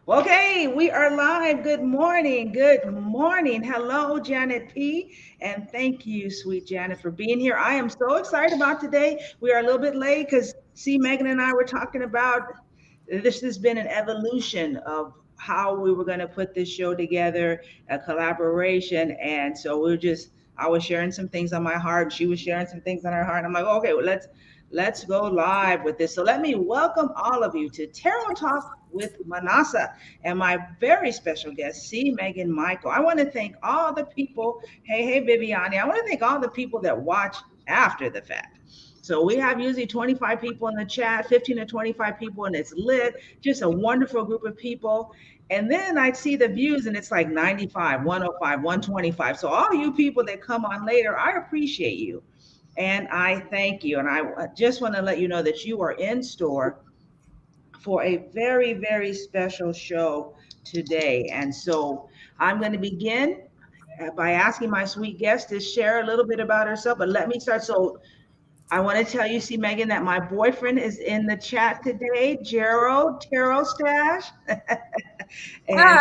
Okay, we are live. Good morning. Good morning. Hello, Janet P. And thank you, sweet Janet, for being here. I am so excited about today. We are a little bit late because, see, Megan and I were talking about this has been an evolution of how we were going to put this show together, a collaboration. And so I was sharing some things on my heart. She was sharing some things on her heart. I'm like, okay, well, let's go live with this. So let me welcome all of you to Tarot Talk with Minnassa and my very special guest, C. Meagan Micheals. I want to thank all the people. Hey, Viviani. I want to thank all the people that watch after the fact. So we have usually 25 people in the chat, 15 to 25 people, and it's lit. Just a wonderful group of people. And then I see the views, and it's like 95, 105, 125. So all you people that come on later, I appreciate you. And I thank you. And I just want to let you know that you are in store for a very, very special show today. And so I'm going to begin by asking my sweet guest to share a little bit about herself. But let me start. So I want to tell you, see, Megan, that my boyfriend is in the chat today, Gerald Tarot Stash. And Hi.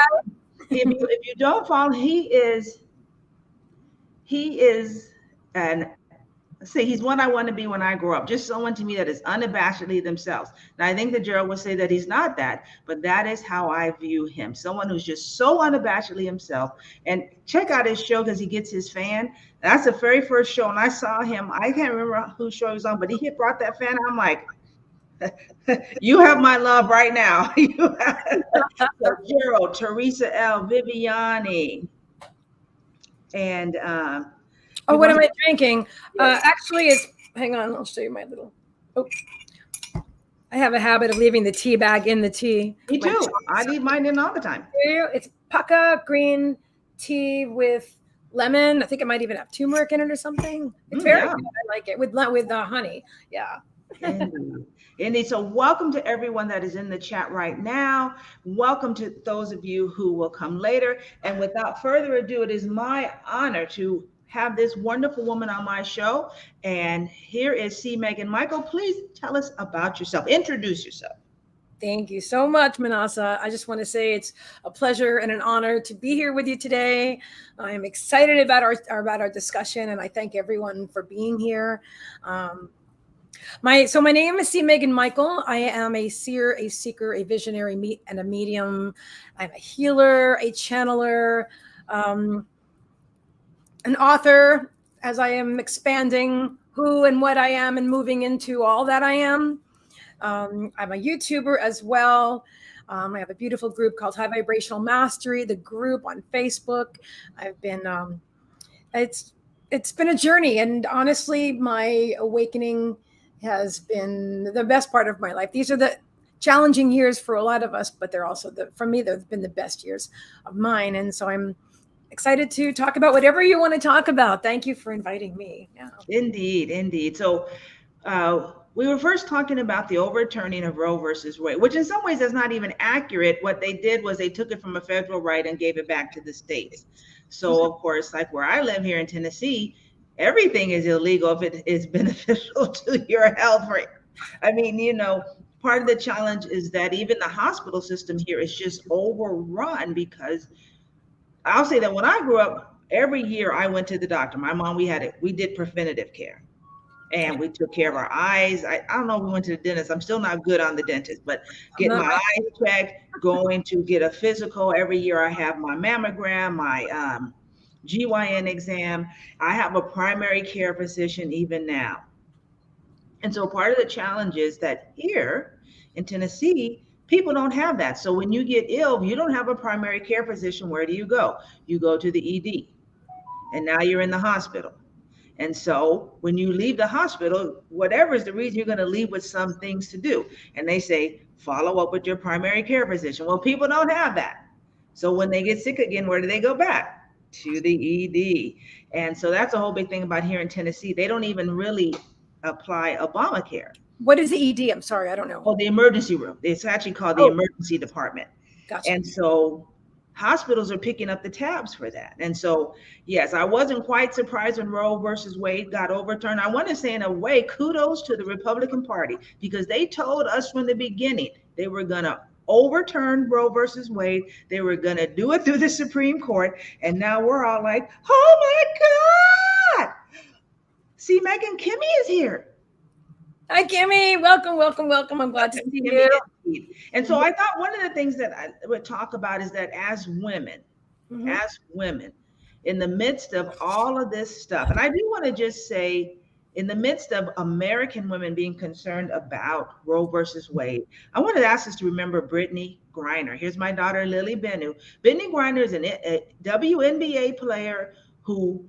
if you don't follow, he is an say he's what I want to be when I grow up. Just someone to me that is unabashedly themselves. Now I think that Gerald would say that he's not that, but that is how I view him. Someone who's just so unabashedly himself. And check out his show because he gets his fan. That's the very first show, and I saw him. I can't remember whose show he was on, but he brought that fan. I'm like, you have my love right now. You have, so Gerald, Teresa L, Viviani, and Oh, you what want am to? I drinking? Yes, Actually, it's, hang on, I'll show you my little, oh, I have a habit of leaving the tea bag in the tea. me My too. I leave mine in all the time. it's pucka green tea with lemon. I think it might even have turmeric in it or something. It's very Yeah. good. I like it with honey. Yeah. Indeed. Indeed. So, welcome to everyone that is in the chat right now. Welcome to those of you who will come later. And without further ado, it is my honor to have this wonderful woman on my show. And here is C. Meagan Micheals. Please tell us about yourself. Introduce yourself. Thank you so much, Minnassa. I just want to say it's a pleasure and an honor to be here with you today. I am excited about our discussion, and I thank everyone for being here. Um, my name is C. Meagan Micheals. I am a seer, a seeker, a visionary, and a medium. I'm a healer, a channeler, um, an author. As I am expanding who and what I am and moving into all that I am. I'm a YouTuber as well. I have a beautiful group called High Vibrational Mastery, the group on Facebook. I've been it's it's been a journey, and honestly, my awakening has been the best part of my life. These are the challenging years for a lot of us, but they're also for me, they've been the best years of mine. And so I'm excited to talk about whatever you want to talk about. Thank you for inviting me. Yeah. Indeed. Indeed. So, we were first talking about the overturning of Roe versus Wade, which in some ways is not even accurate. What they did was they took it from a federal right and gave it back to the states. So, of course, like where I live here in Tennessee, everything is illegal if it is beneficial to your health. Right? I mean, part of the challenge is that even the hospital system here is just overrun because I'll say that when I grew up, every year I went to the doctor. My mom, we did preventative care and we took care of our eyes. I don't know if we went to the dentist. I'm still not good on the dentist, but I'm getting not my eyes checked, going to get a physical every year. I have my mammogram, my GYN exam. I have a primary care physician even now. And so part of the challenge is that here in Tennessee, people don't have that. So when you get ill, you don't have a primary care physician. Where do you go? You go to the ED, and now you're in the hospital. And so when you leave the hospital, whatever is the reason, you're going to leave with some things to do. And they say, follow up with your primary care physician. Well, people don't have that. So when they get sick again, where do they go back? To the ED. And so that's a whole big thing about here in Tennessee. They don't even really apply Obamacare. What is the ED? I'm sorry, I don't know. Oh, the emergency room. It's actually called the Oh, emergency department. gotcha. And so hospitals are picking up the tabs for that. And so, yes, I wasn't quite surprised when Roe versus Wade got overturned. I want to say, in a way, kudos to the Republican Party because they told us from the beginning they were going to overturn Roe versus Wade. They were going to do it through the Supreme Court. And now we're all like, oh my God. See, Meagan, Kimmy is here. Hi, Kimmy. Welcome, welcome, welcome. I'm glad to see Kimmy you. And so I thought one of the things that I would talk about is that as women, in the midst of all of this stuff, and I do want to just say, in the midst of American women being concerned about Roe versus Wade, I wanted to ask us to remember Brittney Griner. Here's my daughter, Lily Benu. Brittney Griner is a WNBA player who,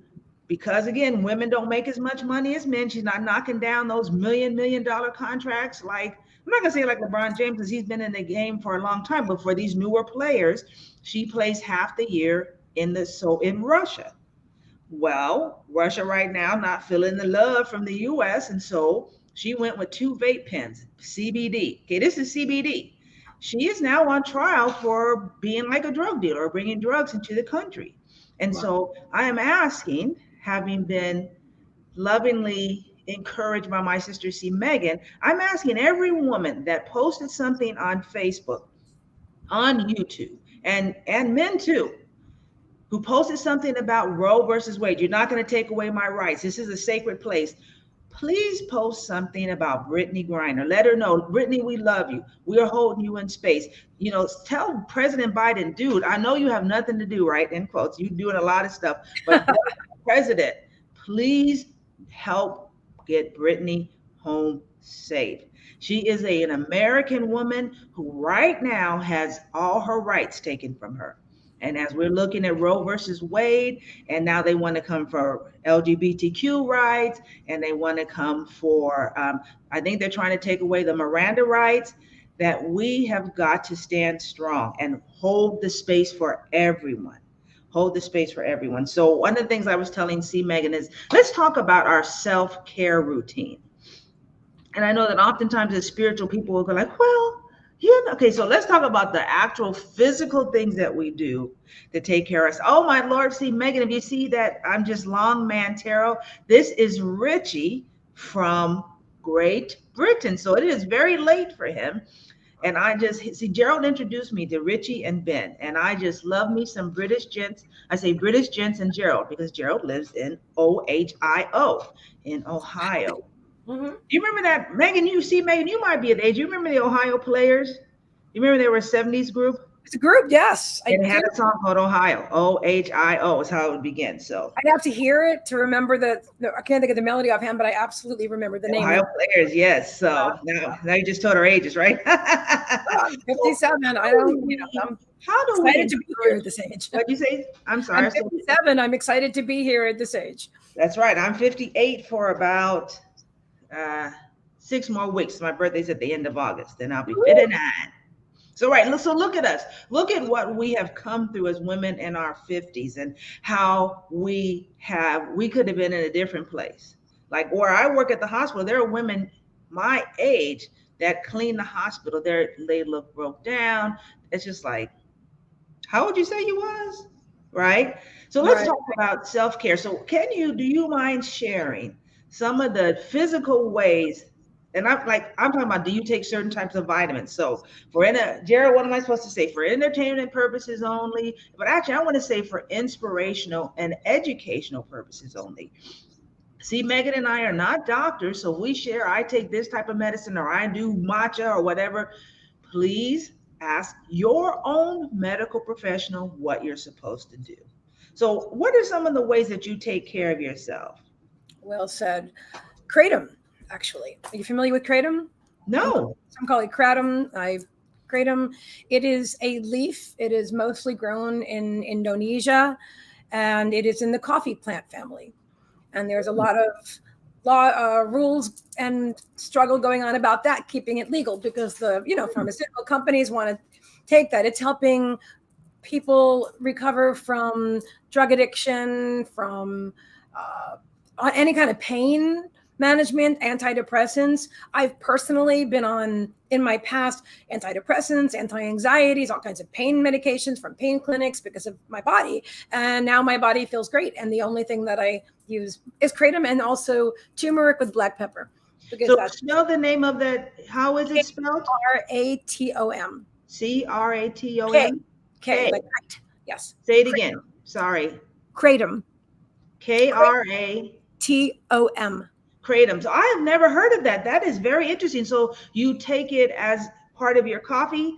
because again, women don't make as much money as men, she's not knocking down those $1 million contracts like, I'm not gonna say like LeBron James because he's been in the game for a long time, but for these newer players, she plays half the year in Russia. Well, Russia right now not feeling the love from the US, and so she went with 2 vape pens, CBD. Okay, this is CBD. She is now on trial for being like a drug dealer or bringing drugs into the country. And so I am asking, having been lovingly encouraged by my sister C. Meagan, I'm asking every woman that posted something on Facebook, on YouTube, and men too, who posted something about Roe versus Wade. You're not going to take away my rights. This is a sacred place. Please post something about Brittney Griner. Let her know, Brittney, we love you. We are holding you in space. You know, tell President Biden, dude, I know you have nothing to do, right? In quotes, you're doing a lot of stuff, but President, please help get Brittney home safe. She is an American woman who right now has all her rights taken from her. And as we're looking at Roe versus Wade, and now they want to come for LGBTQ rights, and they want to come for, I think they're trying to take away the Miranda rights, that we have got to stand strong and hold the space for everyone. Hold the space for everyone. So one of the things I was telling C. Meagan is, let's talk about our self-care routine. And I know that oftentimes as spiritual people will go like, well, yeah, okay, so let's talk about the actual physical things that we do to take care of us. Oh my Lord, see, Meagan, if you see that I'm just long man tarot, this is Richie from Great Britain. So it is very late for him. And I just see Gerald introduced me to Richie and Ben, and I just love me some British gents. I say British gents and Gerald because Gerald lives in Ohio in Ohio. Do you remember that, Meagan? Meagan, you might be of age. You remember the Ohio Players? You remember they were a 70s group? It's a group, yes. And it had a song called Ohio. Ohio is how it would begin. So I'd have to hear it to remember I can't think of the melody offhand, but I absolutely remember the name. Ohio Players, yes. So now you just told our ages, right? 57. I don't, I'm excited to be here at this age. What'd you say? I'm sorry. I'm 57. I'm excited to be here at this age. That's right. I'm 58 for about 6 more weeks. My birthday's at the end of August, then I'll be 59. So look at us. Look at what we have come through as women in our 50s and how we could have been in a different place. Like where I work at the hospital, there are women my age that clean the hospital. They look broke down. It's just like, how would you say you was? Right? So let's talk about self-care. So do you mind sharing some of the physical ways? And I'm talking about, do you take certain types of vitamins? So Jared, what am I supposed to say? For entertainment purposes only, but actually I want to say for inspirational and educational purposes only. See, Meagan and I are not doctors, so we share, I take this type of medicine or I do matcha or whatever. Please ask your own medical professional what you're supposed to do. So what are some of the ways that you take care of yourself? Well said. Kratom, actually. Are you familiar with kratom? No. Some call it kratom. Kratom. It is a leaf. It is mostly grown in Indonesia, and it is in the coffee plant family. And there's a lot of rules and struggle going on about that, keeping it legal, because the pharmaceutical companies want to take that. It's helping people recover from drug addiction, from any kind of pain management, antidepressants. I've personally been on, in my past, antidepressants, anti-anxieties, all kinds of pain medications from pain clinics because of my body. And now my body feels great. And the only thing that I use is kratom and also turmeric with black pepper. So spell the name of that. How is it spelled? Ratom. K. Kratom? K, K. like kite. Yes. Say it again. Sorry. Kratom. Kratom. Tom. Kratom. So I have never heard of that. That is very interesting. So you take it as part of your coffee?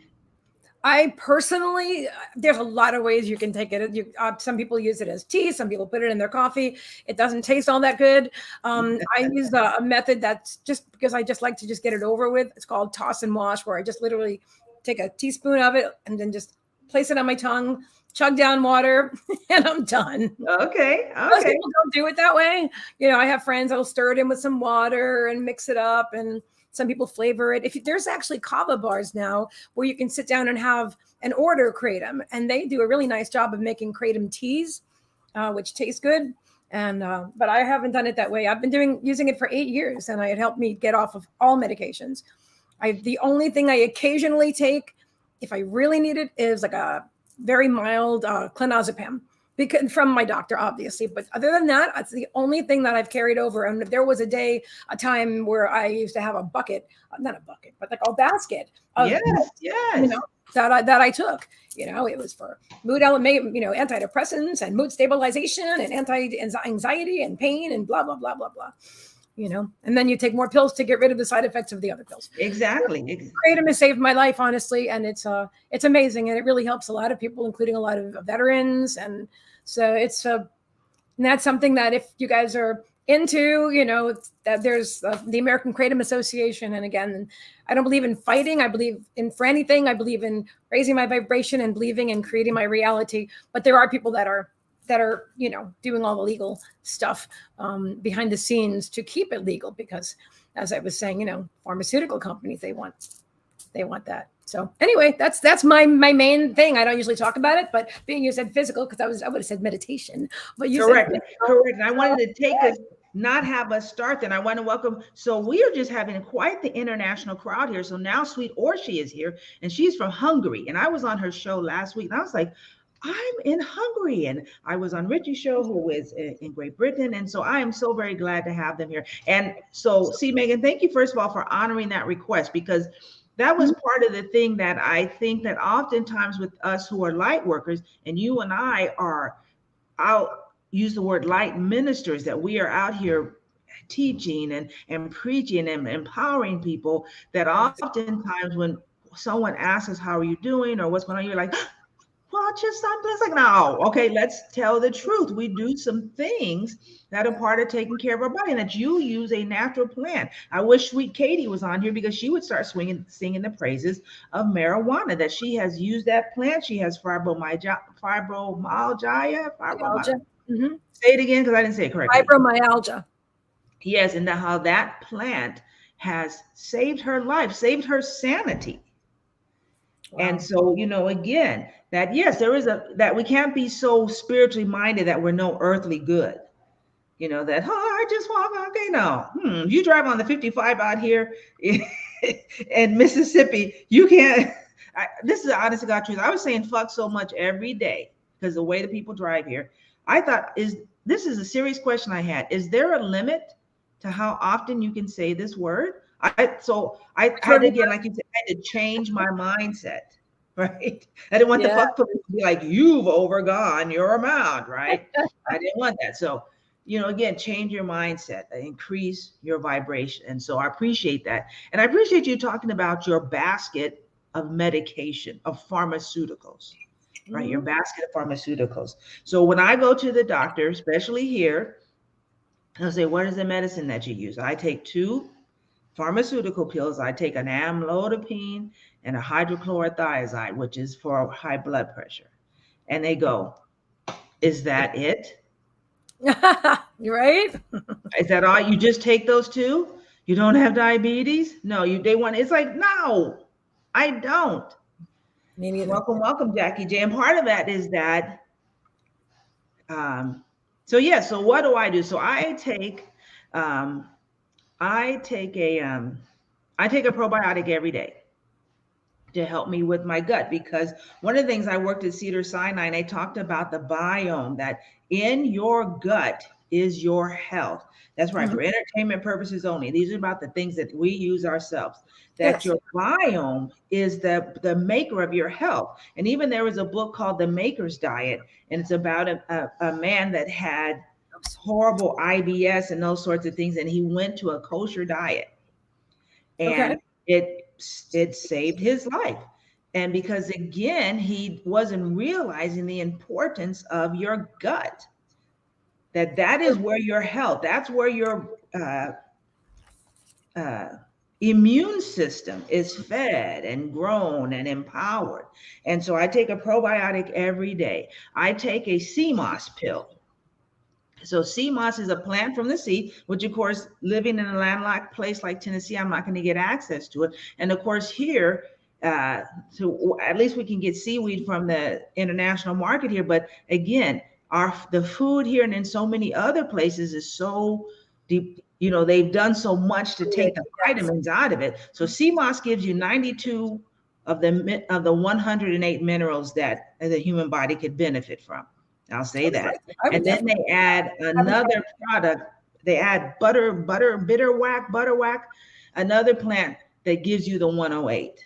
I personally, there's a lot of ways you can take it. Some people use it as tea. Some people put it in their coffee. It doesn't taste all that good. I use a method that's just because I just like to just get it over with. It's called toss and wash, where I just literally take a teaspoon of it and then just place it on my tongue, chug down water, and I'm done. Okay. Most Okay. people don't do it that way. I have friends that'll stir it in with some water and mix it up, and some people flavor it. There's actually kava bars now where you can sit down and have an order kratom, and they do a really nice job of making kratom teas, which taste good. And but I haven't done it that way. I've been using it for 8 years, and it helped me get off of all medications. The only thing I occasionally take, if I really need it, is like a very mild clonazepam, because from my doctor, obviously. But other than that, that's the only thing that I've carried over. And there was a time where I used to have a bucket, not a bucket, but like a basket of, Yes. Yes. that I took. It was for mood element, antidepressants and mood stabilization and anti-anxiety and pain and blah, blah, blah, blah, blah. And then you take more pills to get rid of the side effects of the other pills. Exactly. Kratom has saved my life, honestly, and it's amazing, and it really helps a lot of people, including a lot of veterans, and so and that's something that if you guys are into, that there's the American Kratom Association, and again, I don't believe in fighting. I believe in for anything. I believe in raising my vibration and believing in creating my reality. But there are people that are doing all the legal stuff behind the scenes to keep it legal, because as I was saying, pharmaceutical companies, they want that. So anyway, that's my main thing. I don't usually talk about it, but being you said physical, because I would have said meditation, but you correct. said Correct. And I wanted to take us, not have us start then. I want to welcome. So we are just having quite the international crowd here. So now Sweet Orshi is here, and she's from Hungary. And I was on her show last week, and I was like, I'm in Hungary, and I was on Richie's show, who is in Great Britain. And so I am so very glad to have them here. And so, see, Meagan, thank you, first of all, for honoring that request, because that was part of the thing that I think that oftentimes with us who are light workers, and you and I are out, use the word light ministers, that we are out here teaching and preaching and empowering people, that oftentimes when someone asks us, how are you doing, or what's going on, you're like, watch your son. It's like, no, okay, let's tell the truth. We do some things that are part of taking care of our body, and that you use a natural plant. I wish Sweet Katie was on here, because she would start singing the praises of marijuana, that she has used that plant. She has fibromyalgia. Mm-hmm. Say it again, because I didn't say it correctly. Fibromyalgia. Yes, and how that plant has saved her life, saved her sanity. Wow. And so, again, that yes, there is that we can't be so spiritually minded that we're no earthly good. That, I just walk, okay, no. You drive on the 55 out here in Mississippi, you can't. This is the honest to God truth. I was saying fuck so much every day because the way the people drive here. I thought, this is a serious question I had. Is there a limit to how often you can say this word? I had to, again, like you said, I had to change my mindset, right? I didn't want the fuck police to be like, you've overgone your amount, right? I didn't want that. So, again, change your mindset, increase your vibration. And so I appreciate that. And I appreciate you talking about your basket of medication, of pharmaceuticals, right? Your basket of pharmaceuticals. So when I go to the doctor, especially here, they'll say, what is the medicine that you use? I take 2 pharmaceutical pills. I take an amlodipine and a hydrochlorothiazide, which is for high blood pressure. And they go, is that it? You're right. Is that all? You just take those 2? You don't have diabetes? No, they want, it's like, no, I don't. Me neither. Welcome, Jackie J. And part of that is that, so what do I do? So I take a probiotic every day to help me with my gut, because one of the things I worked at Cedar-Sinai, and I talked about the biome, that in your gut is your health. That's right, Mhm. for entertainment purposes only. These are about the things that we use ourselves. That Yes. your biome is the maker of your health. And even there was a book called The Maker's Diet, and it's about a man that had Oops. horrible IBS and those sorts of things, and he went to a kosher diet, Okay. and it saved his life. And because again, he wasn't realizing the importance of your gut, that is where your health, that's where your uh, immune system is fed and grown and empowered. And so I take a probiotic every day. I take a sea moss pill. So sea moss is a plant from the sea, which of course, living in a landlocked place like Tennessee, I'm not going to get access to it. And of course, here, so at least we can get seaweed from the international market here. But again, the food here and in so many other places is so deep. You know, they've done so much to take the Yes. vitamins out of it. So sea moss gives you 92 of the 108 minerals that the human body could benefit from. I'll say Okay. that. I would And then definitely. they add Haven't tried another product. They add bitter whack, another plant that gives you the 108.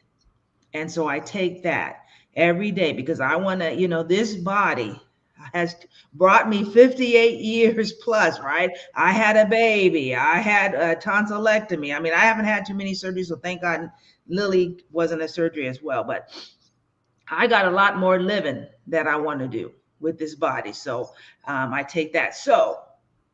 And so I take that every day because I want to, this body has brought me 58 years plus, right? I had a baby. I had a tonsillectomy. I mean, I haven't had too many surgeries, so thank God Lily wasn't a surgery as well. But I got a lot more living that I want to do with this body. So I take that. So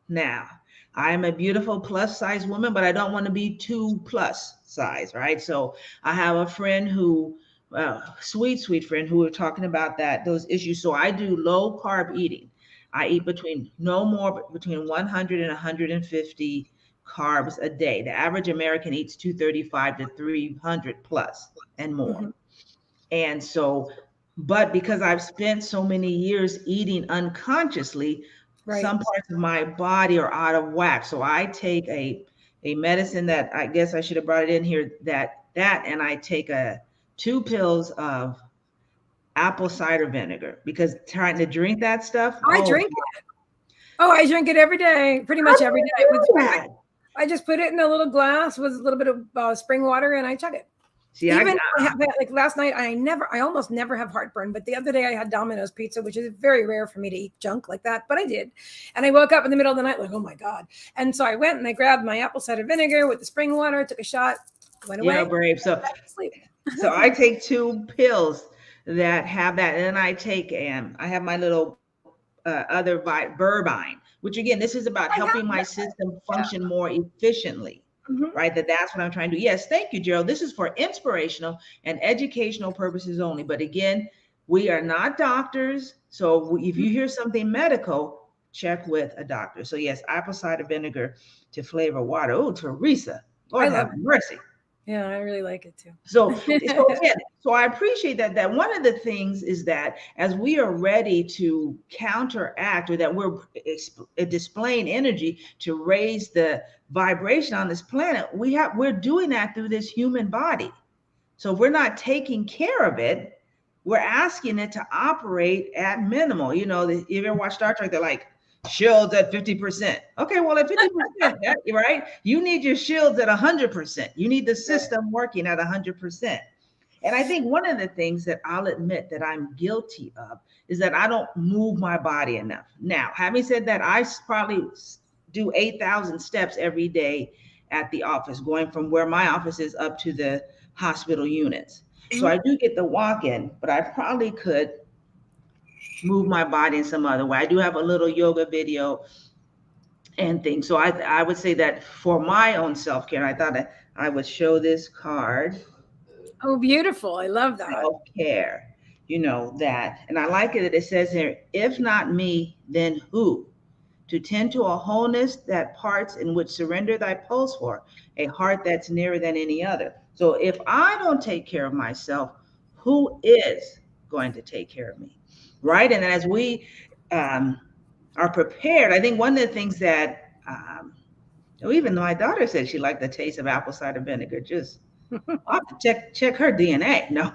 now I am a beautiful plus size woman, but I don't want to be too plus size, right? So I have a friend who, sweet friend, who were talking about those issues. So I do low carb eating. I eat between 100 and 150 carbs a day. The average American eats 235 to 300 plus and more. Mhm. And so, but because I've spent so many years eating unconsciously, Right. some parts of my body are out of whack. So I take a medicine that I guess I should have brought it in here, and I take 2 pills of apple cider vinegar because trying to drink that stuff, I oh, drink it. Oh, I drink it every day, pretty how much do every you day. do that? I just put it in a little glass with a little bit of spring water and I chug it. See, Even I have like last night, I almost never have heartburn, but the other day I had Domino's pizza, which is very rare for me to eat junk like that, but I did. And I woke up in the middle of the night like, oh my God. And so I went and I grabbed my apple cider vinegar with the spring water, took a shot, went yeah, away, brave. So back to sleep. So I take 2 pills that have that, and then I have my little Burbine, which again, this is about I helping have my that. system Yeah. function more efficiently, Mhm. right? That's what I'm trying to do. Yes, thank you, Gerald. This is for inspirational and educational purposes only. But again, we are not doctors, so if you hear something medical, check with a doctor. So yes, apple cider vinegar to flavor water. Oh, Teresa, I Lord love have it. mercy. Yeah, I really like it too. So again, so I appreciate that one of the things is that as we are ready to counteract, or that displaying energy to raise the vibration on this planet, we're doing that through this human body. So if we're not taking care of it, we're asking it to operate at minimal. You ever watch Star Trek? They're like, shields at 50%. Okay, well, at 50%, right? You need your shields at 100%. You need the system working at 100%. And I think one of the things that I'll admit that I'm guilty of is that I don't move my body enough. Now, having said that, I probably do 8,000 steps every day at the office, going from where my office is up to the hospital units. So I do get the walk in, but I probably could move my body in some other way. I do have a little yoga video and things. So I would say that for my own self care, I thought that I would show this card, Oh, beautiful. I love that. self care. That, and I like it that it says here, if not me, then who? To tend to a wholeness that parts in which surrender thy pulse for, a heart that's nearer than any other. So if I don't take care of myself, who is going to take care of me? Right. And as we um, are prepared, I think one of the things that even my daughter said she liked the taste of apple cider vinegar. Just I'll have to check her DNA. No.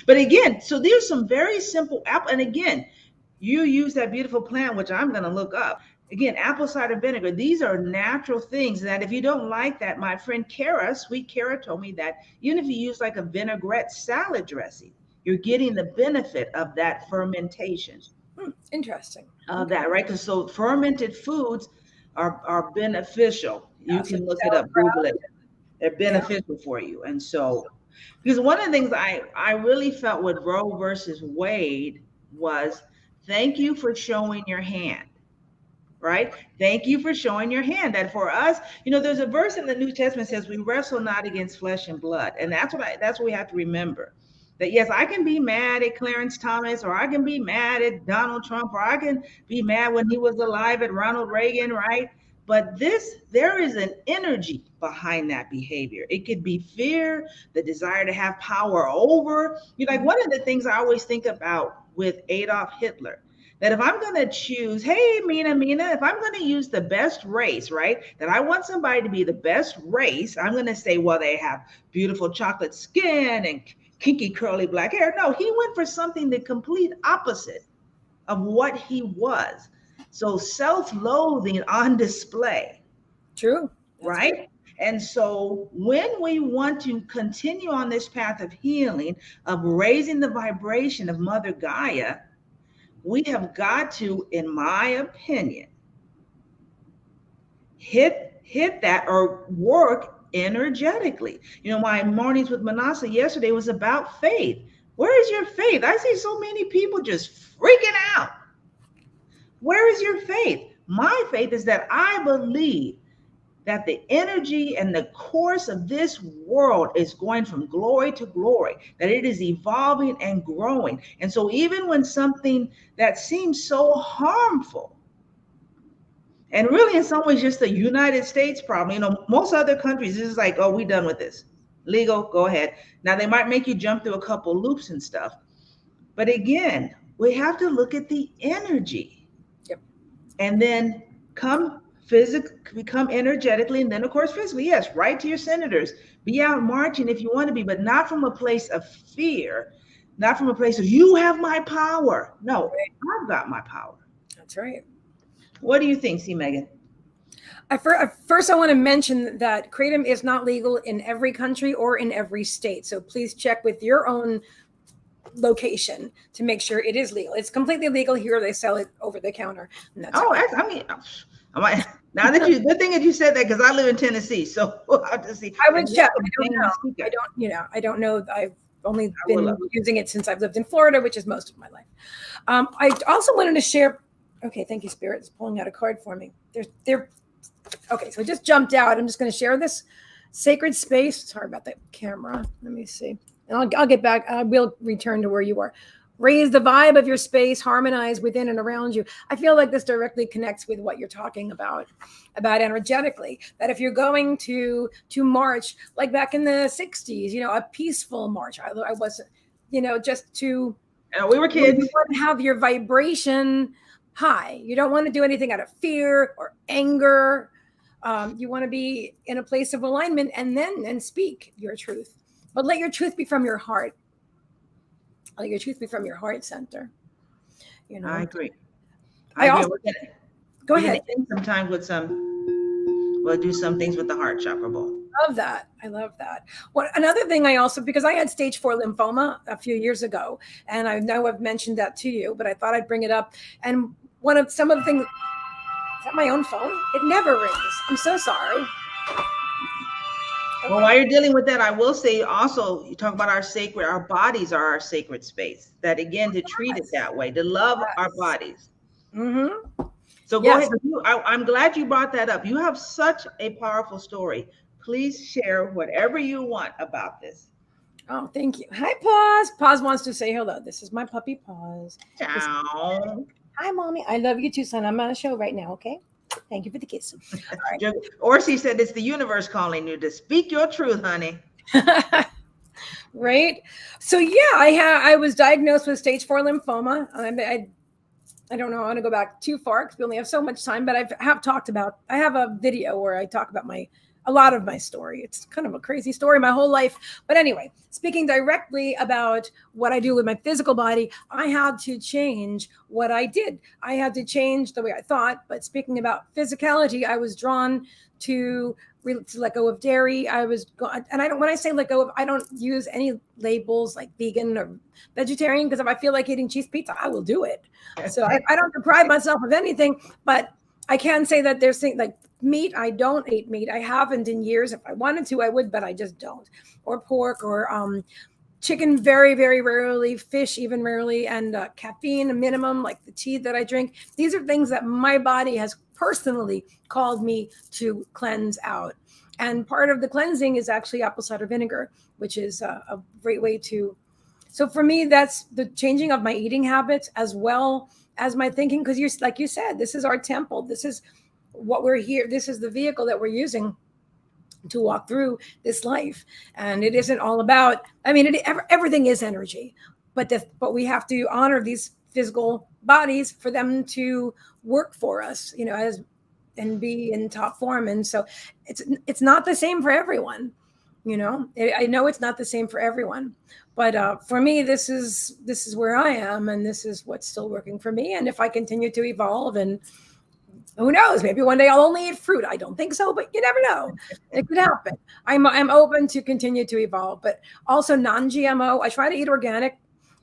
But again, so there's some very simple and again, You use that beautiful plant, which I'm going to look up. Again, apple cider vinegar. These are natural things that if you don't like that, my friend Kara, sweet Kara, told me that even if you use like a vinaigrette salad dressing, you're getting the benefit of that fermentation. Interesting. Of Okay. that, right? Because so fermented foods are beneficial. You Yeah, so can look it up, Google sauerkraut. it. They're Yeah. beneficial for you. And so, because one of the things I really felt with Roe versus Wade was thank you for showing your hand, right? Thank you for showing your hand. That for us, there's a verse in the New Testament says we wrestle not against flesh and blood, and that's what we have to remember. That yes, I can be mad at Clarence Thomas, or I can be mad at Donald Trump, or I can be mad when he was alive at Ronald Reagan, right? But there is an energy behind that behavior. It could be fear, the desire to have power over. Like one of the things I always think about with Adolf Hitler, that if I'm going to choose, hey, Mina, if I'm going to use the best race, right, that I want somebody to be the best race, I'm going to say, well, they have beautiful chocolate skin and kinky curly black hair. No, he went for something the complete opposite of what he was. So self-loathing on display, True. That's true. right? And so when we want to continue on this path of healing, of raising the vibration of Mother Gaia, we have got to, in my opinion, hit that or work energetically. My mornings with Minnassa yesterday was about faith. Where is your faith? I see so many people just freaking out. Where is your faith? My faith is that I believe that the energy and the course of this world is going from glory to glory, that it is evolving and growing. And so even when something that seems so harmful, and really in some ways just the United States problem, most other countries, this is like, oh, we done with this. Legal, go ahead. Now they might make you jump through a couple loops and stuff. But again, we have to look at the energy. Yep. And then become energetically, and then of course physically. Yes, write to your senators, be out marching if you want to be, but not from a place of fear, not from a place of you have my power. No, I've got my power. That's right. What do you think, C. Megan? First, I want to mention that kratom is not legal in every country or in every state. So please check with your own location to make sure it is legal. It's completely legal here. They sell it over the counter. And that's now that good thing that you said that, because I live in Tennessee, so we'll have to see. I would check. I don't know. I've only been using it since I've lived in Florida, which is most of my life. I also wanted to share. Okay, thank you, Spirit. It's pulling out a card for me. Okay, so it just jumped out. I'm just going to share this sacred space. Sorry about the camera. Let me see. And I'll get back. I will return to where you were. Raise the vibe of your space, harmonize within and around you. I feel like this directly connects with what you're talking about energetically. That if you're going to march, like back in the 60s, a peaceful march. I wasn't, just to. We were kids. You want to have your vibration high. You don't want to do anything out of fear or anger. You want to be in a place of alignment and speak your truth. But let your truth be from your heart. Let your truth be from your heart center. I agree. Go ahead. Sometimes we'll do some things with the heart chakra bowl. I love that. Another thing because I had stage 4 lymphoma a few years ago, and I know I've mentioned that to you, but I thought I'd bring it up. And some of the things, is that my own phone? It never rings. I'm so sorry. Well, while you're dealing with that, I will say also, you talk about our bodies are our sacred space. That again, to treat it that way, to love our bodies. Mm-hmm. So go ahead. I'm glad you brought that up. You have such a powerful story. Please share whatever you want about this. Oh, thank you. Hi, Paz. Paz wants to say hello. This is my puppy, Paz. Ciao. Hi, Mommy. I love you too, son. I'm on a show right now, okay? Thank you for the kiss. Right. Orsi said it's the universe calling you to speak your truth, honey. Right? So yeah, I was diagnosed with stage 4 lymphoma. I don't know. I want to go back too far because we only have so much time, but I have a video where I talk about my a lot of my story. It's kind of a crazy story, my whole life. But anyway, speaking directly about what I do with my physical body, I had to change what I did. I had to change the way I thought. But speaking about physicality, I was drawn to to let go of dairy. And I don't, when I say let go of, I don't use any labels like vegan or vegetarian, because if I feel like eating cheese pizza, I will do it. So I don't deprive myself of anything, but I can say that there's things like meat. I don't eat meat. I haven't in years. If I wanted to, I would, but I just don't. Or pork, or chicken, very, very rarely. Fish, even rarely. And caffeine, a minimum, like the tea that I drink. These are things that my body has personally called me to cleanse out. And part of the cleansing is actually apple cider vinegar, which is a great way to. So for me, that's the changing of my eating habits as well as my thinking. Because like you said, this is our temple. This is what we're here. This is the vehicle that we're using to walk through this life. And it isn't all about, I mean, everything is energy, but we have to honor these physical bodies for them to work for us, as and be in top form. And so it's not the same for everyone. I know it's not the same for everyone, but for me, this is where I am, and this is what's still working for me. And if I continue to evolve, and who knows, maybe one day I'll only eat fruit. I don't think so, but you never know. It could happen. I'm open to continue to evolve, but also non-GMO. I try to eat organic.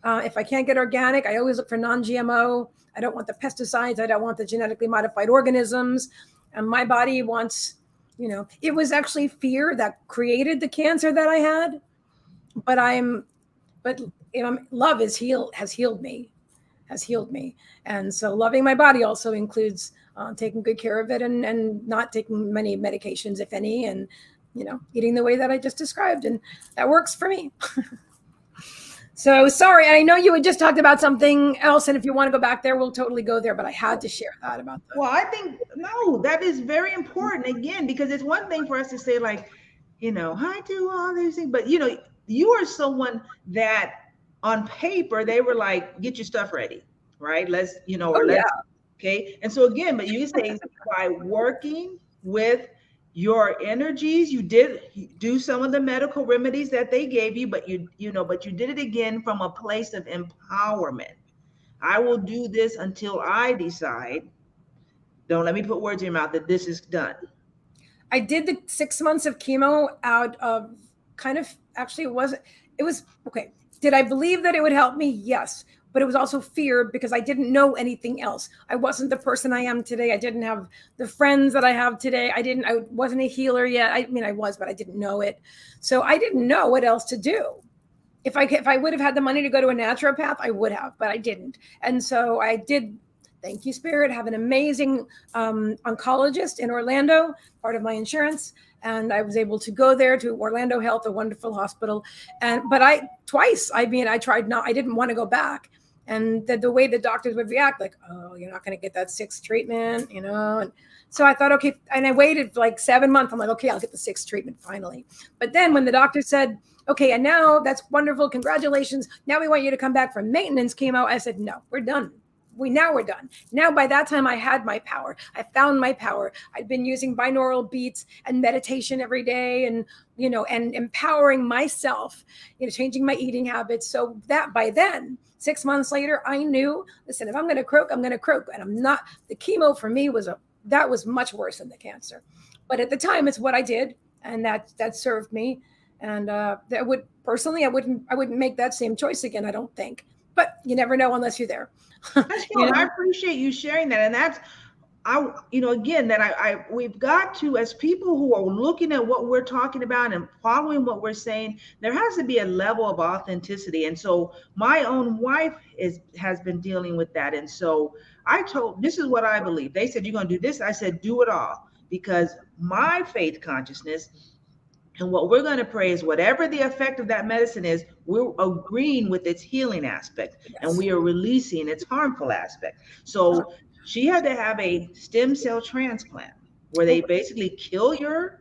If I can't get organic, I always look for non-GMO. I don't want the pesticides. I don't want the genetically modified organisms. And my body wants, it was actually fear that created the cancer that I had. But love has healed me. And so loving my body also includes taking good care of it, and not taking many medications, if any, and eating the way that I just described, and that works for me. So sorry, I know you had just talked about something else, and if you want to go back there, we'll totally go there, but I had to share that about that. Well, I think, no, that is very important, again, because it's one thing for us to say, like, I do all these things, but you are someone that on paper they were like, get your stuff ready, right? Let's, okay. And so again, but you say by working with your energies, you did do some of the medical remedies that they gave you, but you did it again from a place of empowerment. I will do this until I decide. Don't let me put words in your mouth that this is done. I did the 6 months of chemo out of actually it was okay. Did I believe that it would help me? Yes. But it was also fear, because I didn't know anything else. I wasn't the person I am today. I didn't have the friends that I have today. I wasn't a healer yet. I mean, I was, but I didn't know it. So I didn't know what else to do. If I would have had the money to go to a naturopath, I would have, but I didn't. And so I did, thank you, Spirit, have an amazing oncologist in Orlando, part of my insurance. And I was able to go there to Orlando Health, a wonderful hospital. But I tried I didn't want to go back. And the way the doctors would react, like, oh, you're not going to get that 6th treatment, And so I thought, okay. And I waited for like 7 months. I'm like, okay, I'll get the 6th treatment finally. But then when the doctor said, okay, and now that's wonderful, congratulations, now we want you to come back for maintenance chemo, I said, no, we're done. Now we're done. Now, by that time, I had my power. I found my power. I'd been using binaural beats and meditation every day, and and empowering myself, changing my eating habits. So that by then, 6 months later, I knew, listen, if I'm going to croak, I'm going to croak. And I'm not, the chemo for me was much worse than the cancer. But at the time, it's what I did. And that served me. And I wouldn't make that same choice again, I don't think. But you never know unless you're there. I appreciate you sharing that. And that's, again, that we've got to, as people who are looking at what we're talking about and following what we're saying, there has to be a level of authenticity. And so my own wife has been dealing with that. And so this is what I believe. They said, you're going to do this. I said, do it all, because my faith consciousness, and what we're going to pray is whatever the effect of that medicine is, we're agreeing with its healing aspect, yes, and we are releasing its harmful aspect. So she had to have a stem cell transplant where they basically kill your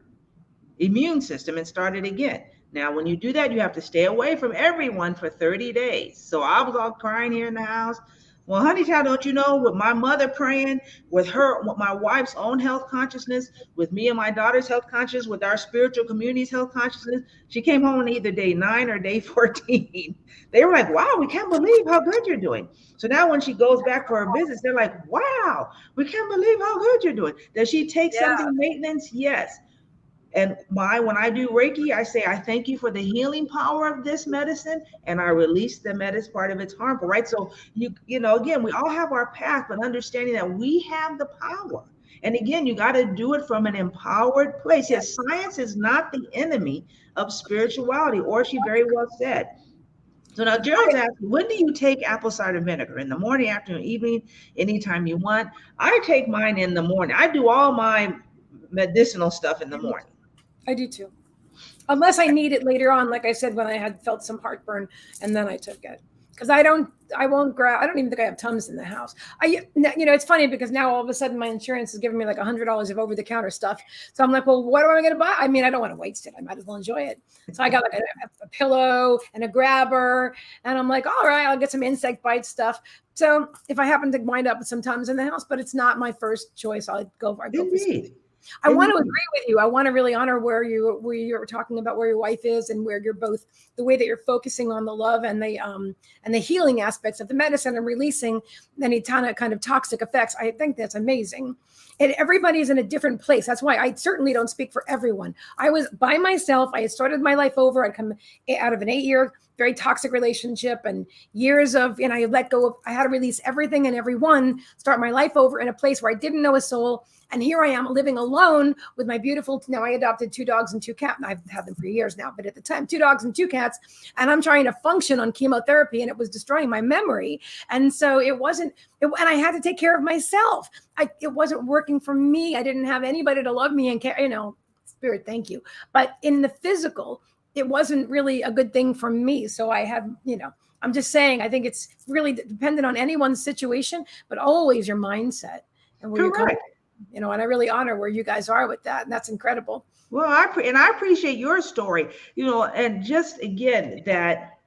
immune system and start it again. Now, when you do that, you have to stay away from everyone for 30 days. So I was all crying here in the house. Well, honey child, don't you know, with my mother praying, with her, with my wife's own health consciousness, with me and my daughter's health consciousness, with our spiritual community's health consciousness, she came home on either day 9 or day 14. They were like, wow, we can't believe how good you're doing. So now when she goes back for her visits, they're like, wow, we can't believe how good you're doing. Does she take Yeah. something maintenance? Yes. And when I do Reiki, I say, I thank you for the healing power of this medicine, and I release the medicine part of it's harmful, right? So again, we all have our path, but understanding that we have the power. And again, you got to do it from an empowered place. Yes, science is not the enemy of spirituality, or she very well said. So now Gerald's asking, when do you take apple cider vinegar? In the morning, afternoon, evening, anytime you want. I take mine in the morning. I do all my medicinal stuff in the morning. I do too. Unless I need it later on, like I said, when I had felt some heartburn, and then I took it. Because I won't grab. I don't even think I have Tums in the house. It's funny because now all of a sudden my insurance is giving me like $100 of over-the-counter stuff. So I'm like, well, what am I going to buy? I mean, I don't want to waste it. I might as well enjoy it. So I got like a pillow and a grabber, and I'm like, all right, I'll get some insect bite stuff. So if I happen to wind up with some Tums in the house, but it's not my first choice, I go for Indeed. I want to agree with you. I want to really honor where you're talking about where your wife is and where you're both, the way that you're focusing on the love and the healing aspects of the medicine and releasing any kind of toxic effects. I think that's amazing. And everybody's in a different place. That's why I certainly don't speak for everyone. I was by myself. I had started my life over. I'd come out of an 8-year very toxic relationship and years of, I let go of, I had to release everything and everyone, start my life over in a place where I didn't know a soul. And here I am living alone with my beautiful, now I adopted 2 dogs and 2 cats. I've had them for years now, but at the time, 2 dogs and 2 cats. And I'm trying to function on chemotherapy and it was destroying my memory. And so and I had to take care of myself. It wasn't working for me. I didn't have anybody to love me and care, spirit, thank you. But in the physical, it wasn't really a good thing for me. So I had, I'm just saying, I think it's really dependent on anyone's situation, but always your mindset and where you're coming. And I really honor where you guys are with that. And that's incredible. Well, I appreciate your story, and just again, that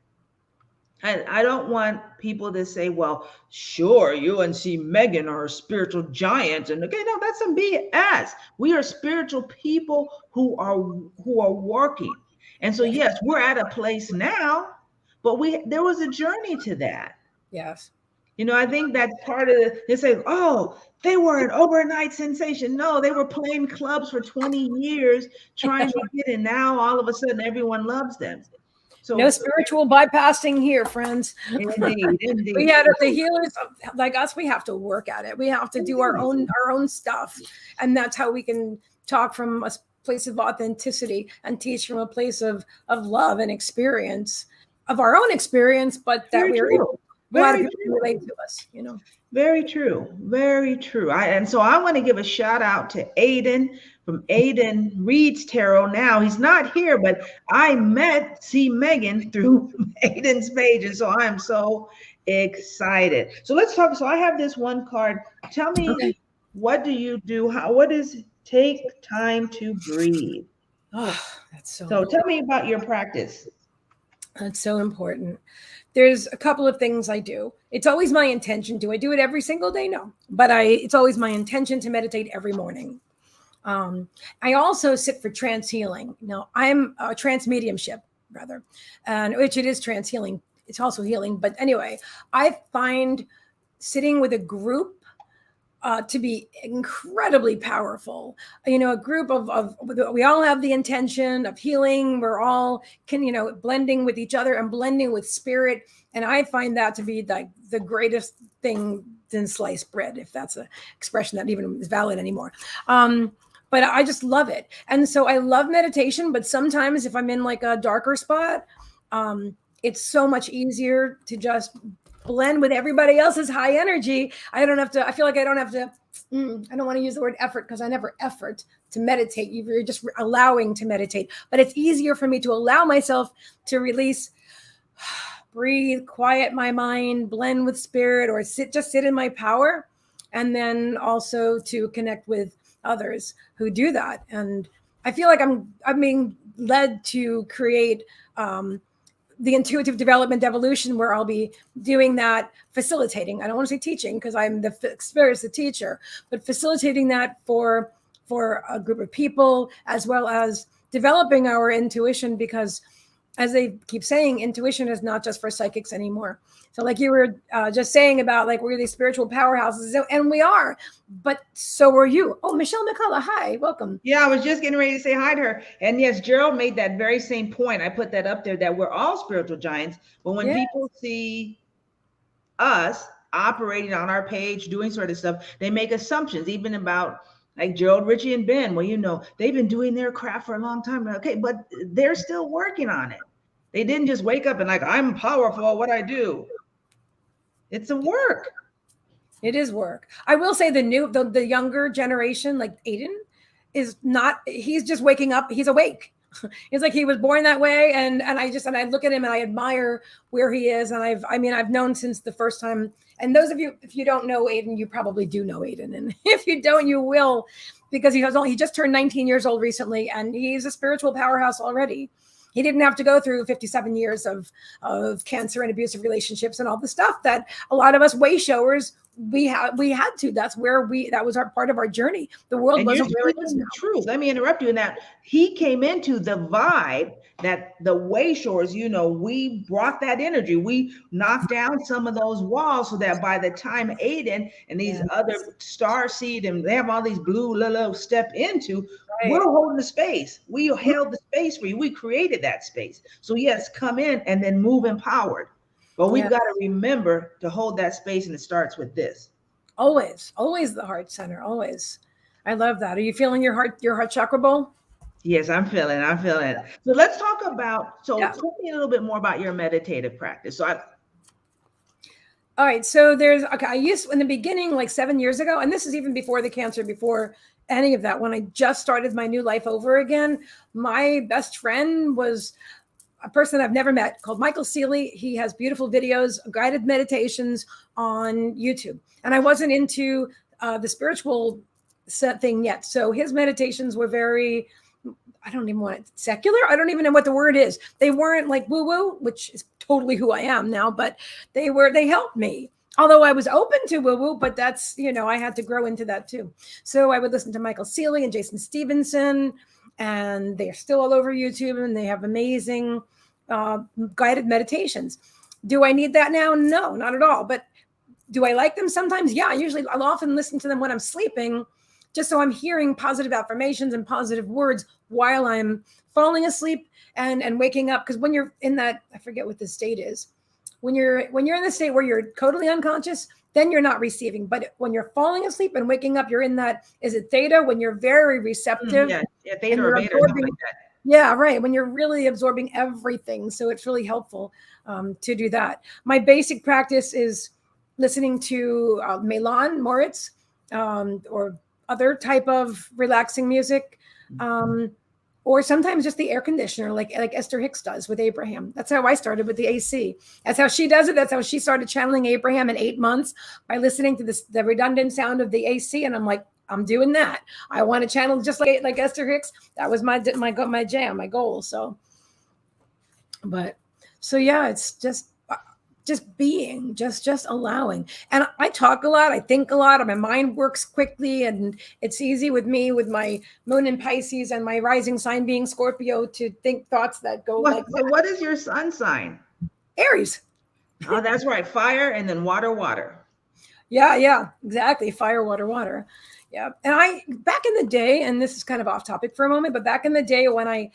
I don't want people to say, well, sure, you and Meagan are spiritual giants. And okay, no, that's some BS. We are spiritual people who are working. And so, yes, we're at a place now, but there was a journey to that. Yes. I think that's part of they say, oh, they were an overnight sensation. No, they were playing clubs for 20 years trying to get in. Now, all of a sudden, everyone loves them. So no spiritual bypassing here, friends. Indeed. We had the healers like us. We have to work at it. We have to do our own stuff. And that's how we can talk from a place of authenticity and teach from a place of love and experience of our own experience, but that we're able. A lot of people relate to us, Very true. Very true. And so I want to give a shout out to Aiden from Aiden Reads Tarot. Now he's not here, but I met Meagan through Aiden's page. And so I'm so excited. So let's talk. So I have this one card. Tell me, what do you do? What is take time to breathe? Oh, that's so tell me about your practice. That's so important. There's a couple of things I do. It's always my intention. Do I do it every single day? No, but it's always my intention to meditate every morning. I also sit for trance healing. Now I'm a trance mediumship rather, and which it is trance healing. It's also healing. But anyway, I find sitting with a group to be incredibly powerful. A group of we all have the intention of healing. We're all blending with each other and blending with spirit. And I find that to be like the greatest thing than sliced bread, if that's an expression that even is valid anymore. But I just love it. And so I love meditation, but sometimes if I'm in like a darker spot, it's so much easier to just blend with everybody else's high energy. I feel like I don't have to, I don't want to use the word effort because I never effort to meditate. You're just allowing to meditate, but it's easier for me to allow myself to release, breathe, quiet my mind, blend with spirit, or sit in my power. And then also to connect with others who do that. And I feel like I'm being led to create, the intuitive development evolution, where I'll be doing that, facilitating. I don't want to say teaching because I'm the experience, the teacher, but facilitating that for a group of people, as well as developing our intuition, because as they keep saying, intuition is not just for psychics anymore. So like you were just saying about like we're these spiritual powerhouses, and we are, but so are you. Oh, Michelle McCullough, hi, welcome. Yeah, I was just getting ready to say hi to her. And yes, Gerald made that very same point. I put that up there that we're all spiritual giants. But when Yeah. people see us operating on our page, doing sort of stuff, they make assumptions, even about like Gerald, Richie, and Ben. Well, they've been doing their craft for a long time. Okay, but they're still working on it. They didn't just wake up and like, I'm powerful at what I do. It's a work. It is work. I will say the younger generation, like Aiden, is not. He's just waking up. He's awake. It's like he was born that way, and I look at him and I admire where he is, and I've known since the first time. And those of you, if you don't know Aiden, you probably do know Aiden, and if you don't, you will, because he just turned 19 years old recently, and he's a spiritual powerhouse already. He didn't have to go through 57 years of cancer and abusive relationships and all the stuff that a lot of us way showers we had to. That was our part of our journey. The world wasn't where it is now. True. Let me interrupt you in that. He came into the vibe that the way shores, we brought that energy. We knocked down some of those walls so that by the time Aiden and these other star seed and they have all these blue little step into, we're holding the space. We held the space for you. We created that space. So yes, come in and then move empowered. But we've got to remember to hold that space, and it starts with this. Always the heart center. Always. I love that. Are you feeling your heart chakra bowl? Yes, I'm feeling it. So let's talk about, tell me a little bit more about your meditative practice. All right. So I used in the beginning, like 7 years ago, and this is even before the cancer, before any of that, when I just started my new life over again, my best friend was a person I've never met called Michael Seeley. He has beautiful videos, guided meditations on YouTube. And I wasn't into the spiritual thing yet. So his meditations were very, I don't even want it secular. I don't even know what the word is. They weren't like woo woo, which is totally who I am now, but they helped me. Although I was open to woo woo, but that's, I had to grow into that too. So I would listen to Michael Seeley and Jason Stevenson, and they're still all over YouTube, and they have amazing guided meditations. Do I need that now? No, not at all. But do I like them sometimes? Yeah, I'll often listen to them when I'm sleeping, just so I'm hearing positive affirmations and positive words while I'm falling asleep and waking up. Because when you're in that, I forget what the state is. When you're in the state where you're totally unconscious, then you're not receiving. But when you're falling asleep and waking up, you're in that, is it theta? When you're very receptive. Yeah, theta or beta or something like that. Yeah, right. When you're really absorbing everything. So it's really helpful to do that. My basic practice is listening to Meagan Micheals or other type of relaxing music. Or sometimes just the air conditioner, like Esther Hicks does with Abraham. That's how I started with the AC. That's how she does it. That's how she started channeling Abraham in 8 months, by listening to the redundant sound of the AC. And I'm like, I'm doing that. I want to channel just like Esther Hicks. That was my jam, my goal. So yeah, it's just being, just allowing. And I talk a lot, I think a lot, my mind works quickly, and it's easy with me, with my moon in Pisces and my rising sign being Scorpio, to think thoughts that go like that. So what is your sun sign? Aries. Oh, that's right. Fire and then water. Yeah, exactly. Fire, water. Yeah. And back in the day, and this is kind of off topic for a moment, but back in the day when I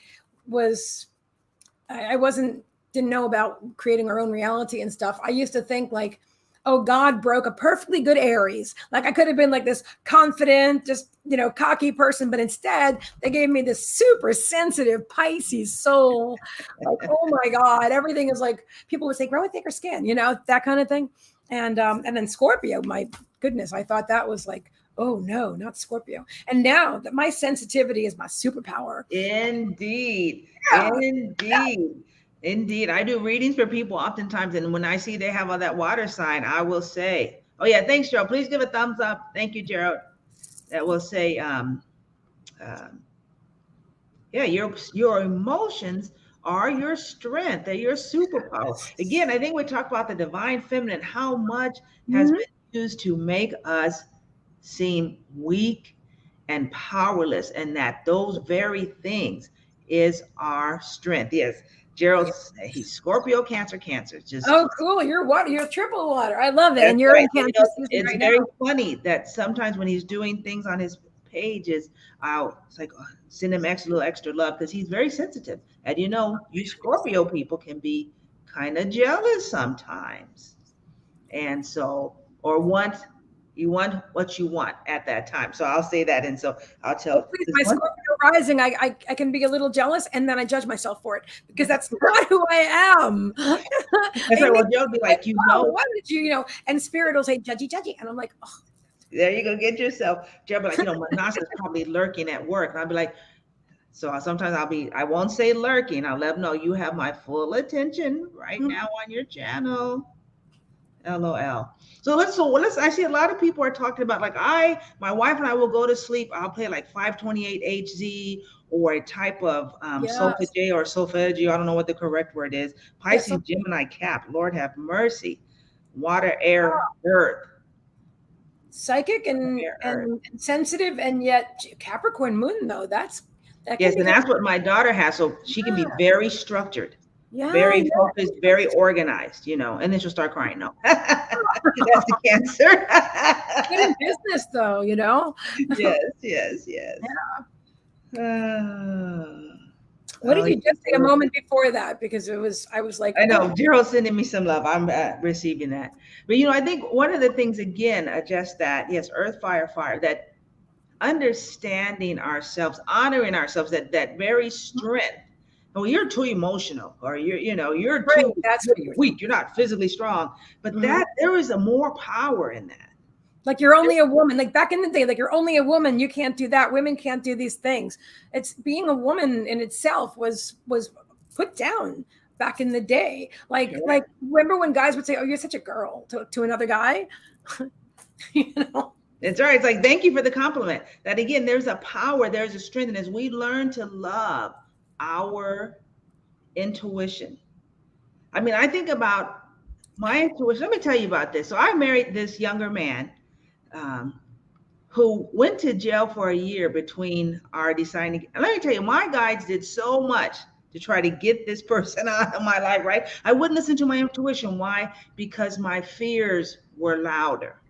didn't know about creating our own reality and stuff, I used to think like, oh, God broke a perfectly good Aries. Like I could have been like this confident, just, cocky person, but instead they gave me this super sensitive Pisces soul. Like, oh my God, everything is like, people would say, grow a thicker skin, that kind of thing. And then Scorpio, my goodness, I thought that was like, oh no, not Scorpio. And now that my sensitivity is my superpower. Indeed. Yeah. Indeed. I do readings for people oftentimes, and when I see they have all that water sign, I will say, oh yeah, thanks, Gerald. Please give a thumbs up. Thank you, Gerald. That will say, yeah, your emotions are your strength. They're your superpower. Again, I think we talked about the divine feminine, how much has Mhm. been used to make us seem weak and powerless, and that those very things is our strength. Yes, Gerald, he's Scorpio, Cancer, Cancer. Just Oh, cool. You're water. You're triple water. I love it. that's And you're right. in So, Cancer season it's right now. very funny that sometimes when he's doing things on his pages, it's like, oh, send him little extra love because he's very sensitive. And you Scorpio people can be kind of jealous sometimes, and so you want what you want at that time. So I'll say that, and so I'll Oh, tell please, this my one. Scorpio rising, I can be a little jealous and then I judge myself for it because that's not who I am. That's right. And Well, it's Joe'll be like, like, wow, why did and spirit will say judgy, judgy. And I'm like, oh, there you go, get yourself. Joe'll be like, Manassa's probably lurking at work, and I'll be like, so sometimes I won't say lurking. I'll let them know you have my full attention right mm, now on your channel. LOL. So let's. I see a lot of people are talking about like my wife and I will go to sleep. I'll play like 528 HZ or a type of Sofa yes, J or Sofa G. I don't know what the correct word is. yes, so Pisces, Gemini, Cap. Lord have mercy. Water, air, earth. psychic Air, earth. and sensitive and yet Capricorn moon though, that can Yes, be and kind that's what my daughter has. So she can be of, very structured, yeah, very yeah. focused, very organized, and then she'll start crying. No, that's the Cancer. Good in business though. Yes, yes, yes. Uh, What did yeah, you just say a moment before that? Because I was like, I oh, know Gerald's sending me some love. I'm receiving that. But I think one of the things again, just that, yes, earth, fire, fire, that understanding ourselves, honoring ourselves, that very strength. Well, you're too emotional, or you're right, too that's you're what you were weak. You're not physically strong. But talking. that there is a more power in that. Like you're only a woman. Like back in the day, like you're only a woman. You can't do that. Women can't do these things. It's being a woman in itself was put down back in the day. Like remember when guys would say, "Oh, you're such a girl" to another guy. you know. It's right. It's like, thank you for the compliment. That again, there's a power, there's a strength. And as we learn to love our intuition, I mean, I think about my intuition. Let me tell you about this. So I married this younger man um, who went to jail for a year between our deciding. And let me tell you, my guides did so much to try to get this person out of my life, right? I wouldn't listen to my intuition. Why? Because my fears were louder.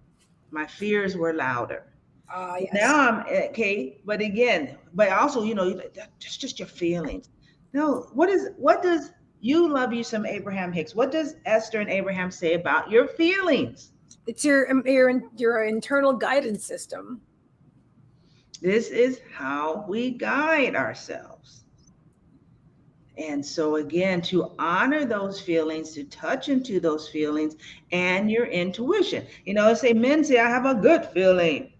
My fears were louder. Ah, So yes. now I'm okay, but again, but also, that's just your feelings. No, what does you love you some Abraham Hicks? What does Esther and Abraham say about your feelings? It's your internal guidance system. This is how we guide ourselves. And so again, to honor those feelings, to touch into those feelings and your intuition. Say men say, I have a good feeling.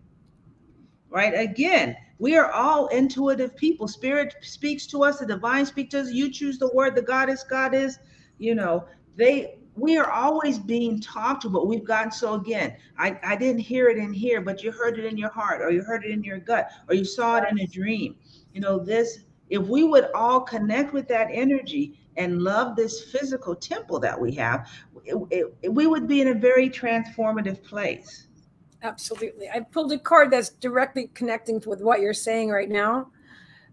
Right? Again, we are all intuitive people. Spirit speaks to us, the divine speaks to us. You choose the word, the God is, we are always being talked to, but we've gotten so again, I didn't hear it in here, but you heard it in your heart, or you heard it in your gut, or you saw it in a dream. This, if we would all connect with that energy and love this physical temple that we have, we would be in a very transformative place. Absolutely. I pulled a card that's directly connecting with what you're saying right now.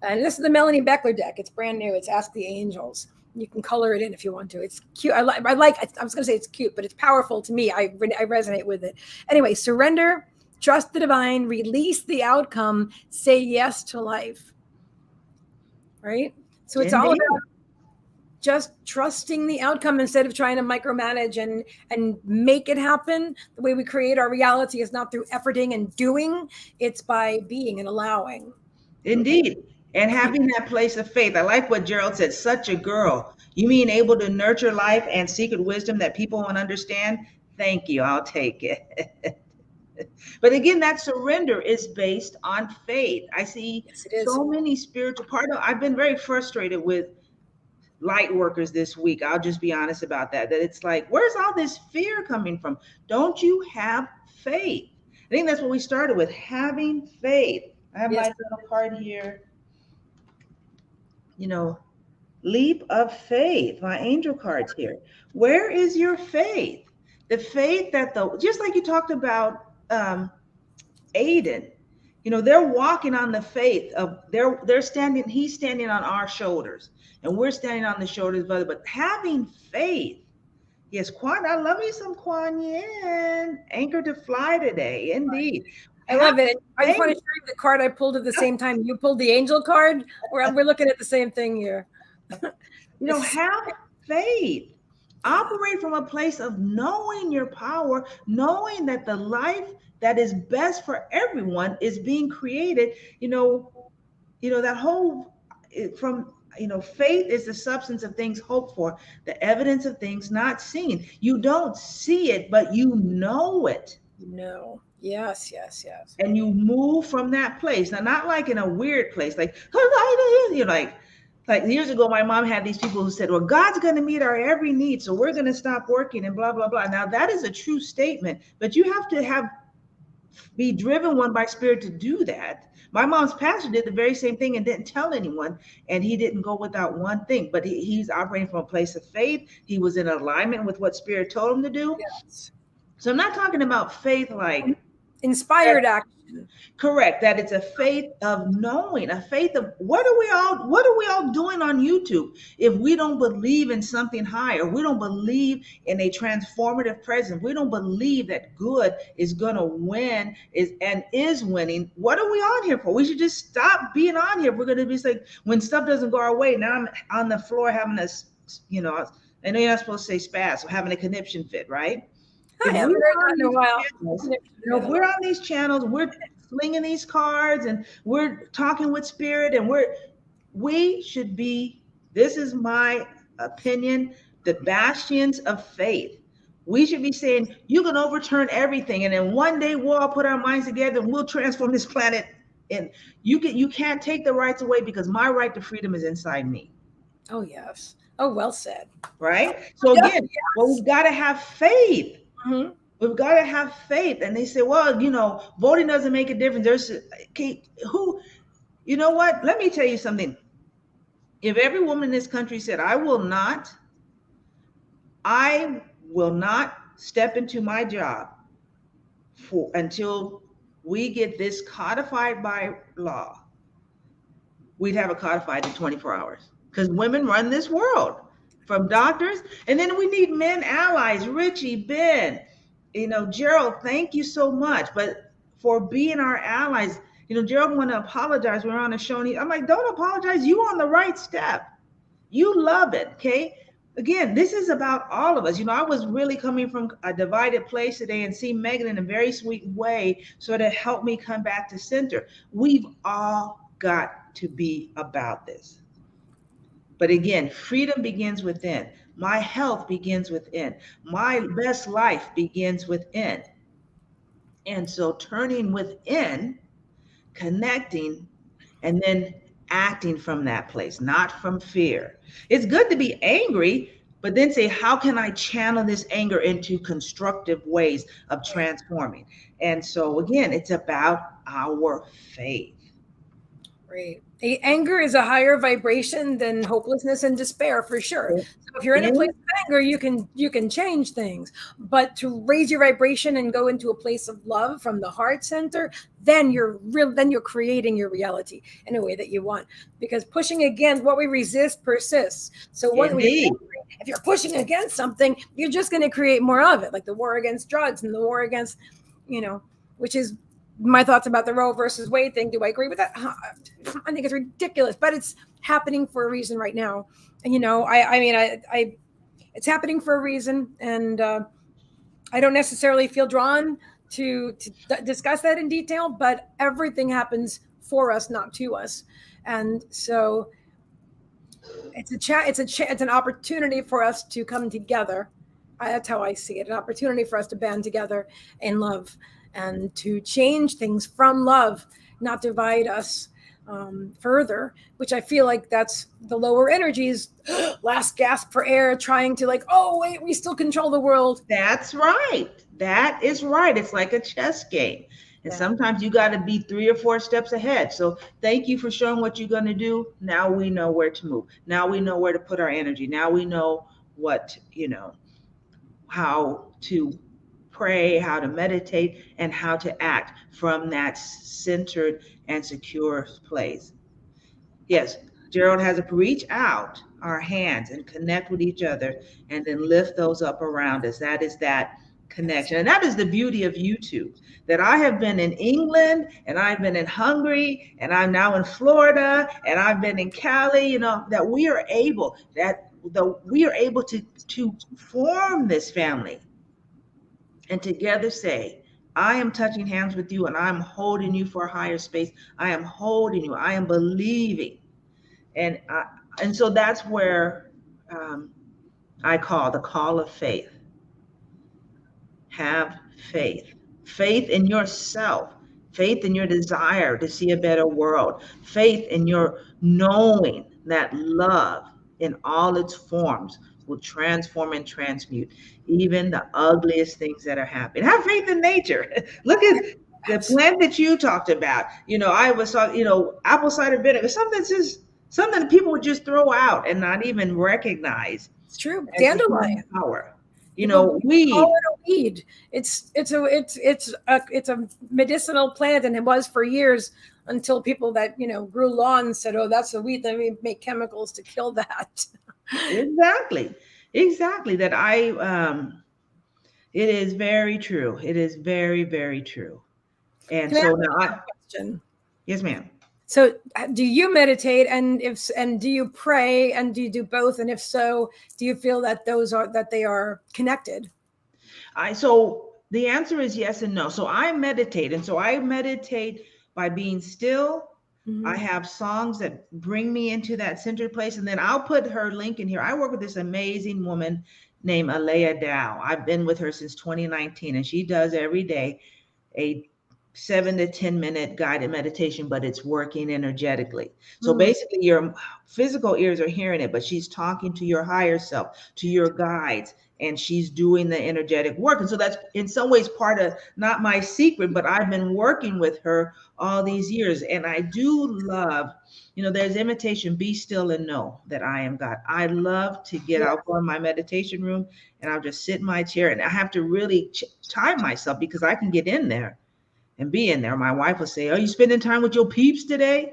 And this is the Melanie Beckler deck. It's brand new. It's Ask the Angels. You can color it in if you want to. It's cute. I was going to say it's cute, but it's powerful to me. I resonate with it. Anyway, surrender, trust the divine, release the outcome, say yes to life. Right? So it's all Indeed. about just trusting the outcome instead of trying to micromanage and make it happen. The way we create our reality is not through efforting and doing, it's by being and allowing. Indeed. And having that place of faith. I like what Gerald said, such a girl. You mean able to nurture life and secret wisdom that people won't understand? Thank you. I'll take it. But again, that surrender is based on faith. I see Yes, it is. so many spiritual I've been very frustrated with light workers this week. I'll just be honest about that. That it's like, where's all this fear coming from? Don't you have faith? I think that's what we started with, having faith. I have Yes. my little card here. You know, Leap of faith. My angel cards here. Where is your faith? The faith that just like you talked about Aiden, they're walking on the faith of they're standing, he's standing on our shoulders and we're standing on the shoulders of others, but having faith. Yes, Quan, I love you some Quan Yin. Anchor to fly today, indeed. I love it. I just want to show you the card I pulled at the same time you pulled the angel card. We're looking at the same thing here. Have faith. Operate from a place of knowing your power, knowing that the life that is best for everyone is being created. That whole from faith is the substance of things hoped for, the evidence of things not seen. You don't see it, but you know it. No. Yes. And you move from that place. Now, not like in a weird place, like years ago, my mom had these people who said, well, God's going to meet our every need, so we're going to stop working and blah, blah, blah. Now, that is a true statement, but you have to be driven one by spirit to do that. My mom's pastor did the very same thing and didn't tell anyone, and he didn't go without one thing, but he's operating from a place of faith. He was in alignment with what spirit told him to do. Yes. So I'm not talking about faith like inspired action. Correct. That it's a faith of knowing, a faith of what are we all doing on YouTube if we don't believe in something higher? We don't believe in a transformative presence. We don't believe that good is gonna win is winning. What are we on here for? We should just stop being on here. We're gonna be like, when stuff doesn't go our way, now I'm on the floor having a, I know you're not supposed to say spaz, so having a conniption fit, right? If we're on these channels, we're slinging these cards and we're talking with spirit, and we should be, this is my opinion, the bastions of faith. We should be saying, you can overturn everything, and then one day we'll all put our minds together and we'll transform this planet. And you can't take the rights away, because my right to freedom is inside me. Oh, yes. Oh, well said. Right? So again, well, we've got to have faith. Mm-hmm. We've got to have faith. And they say, well, voting doesn't make a difference. You know what? Let me tell you something. If every woman in this country said, I will not step into my job until we get this codified by law, we'd have it codified in 24 hours, because women run this world. From doctors, and then we need men allies. Richie, Ben, Gerald, thank you so much, but for being our allies. Gerald want to apologize. We're on a show, and I'm like, don't apologize. You on the right step. You love it, okay? Again, this is about all of us. I was really coming from a divided place today, and see Meagan in a very sweet way sort of helped me come back to center. We've all got to be about this. But again, freedom begins within. My health begins within. My best life begins within. And so turning within, connecting, and then acting from that place, not from fear. It's good to be angry, but then say, how can I channel this anger into constructive ways of transforming? And so again, it's about our faith. Great. Anger is a higher vibration than hopelessness and despair, for sure. So if you're in a place of anger, you can change things. But to raise your vibration and go into a place of love from the heart center, then you're creating your reality in a way that you want. Because pushing against what we resist persists. So if you're pushing against something, you're just going to create more of it, like the war against drugs and the war against, which is my thoughts about the Roe versus Wade thing. Do I agree with that? I think it's ridiculous, but it's happening for a reason right now. And, it's happening for a reason. And I don't necessarily feel drawn to discuss that in detail, but everything happens for us, not to us. And so it's an opportunity for us to come together. That's how I see it. An opportunity for us to band together in love and to change things from love, not divide us further, which I feel like that's the lower energies, last gasp for air, trying to we still control the world. That's right. That is right. It's like a chess game. And sometimes you got to be 3 or 4 steps ahead. So thank you for showing what you're going to do. Now we know where to move. Now we know where to put our energy. Now we know what, how to pray, how to meditate, and how to act from that centered and secure place. Yes, Gerald has to reach out our hands and connect with each other and then lift those up around us. That is that connection. And that is the beauty of YouTube. That I have been in England and I've been in Hungary and I'm now in Florida and I've been in Cali, that we are able to form this family and together say, I am touching hands with you and I'm holding you for a higher space. I am holding you. I am believing. And so that's where I call the call of faith. Have faith. Faith in yourself. Faith in your desire to see a better world. Faith in your knowing that love in all its forms will transform and transmute even the ugliest things that are happening. Have faith in nature. Look at the plant that you talked about. I was talking, apple cider vinegar, something that people would just throw out and not even recognize. It's true. Dandelion power. Weed. Call it a weed. It's a medicinal plant, and it was for years until people that grew lawns said, "Oh, that's a weed." Then we make chemicals to kill that. Exactly. That it is very true. It is very, very true. And so now question. Yes, ma'am. So do you meditate, and do you pray, and do you do both? And if so, do you feel that they are connected? So the answer is yes and no. So I meditate, and so I meditate by being still. Mm-hmm. I have songs that bring me into that centered place, and then I'll put her link in here. I work with this amazing woman named Alea Dow. I've been with her since 2019, and she does every day a 7 to 10 minute guided meditation, but it's working energetically. So basically your physical ears are hearing it, but she's talking to your higher self, to your guides, and she's doing the energetic work. And so that's in some ways part of not my secret, but I've been working with her all these years. And I do love, there's imitation, be still and know that I am God. I love to I'll go in my meditation room and I'll just sit in my chair, and I have to really time myself because I can get in there and be in there. My wife will say, "Are you spending time with your peeps today?"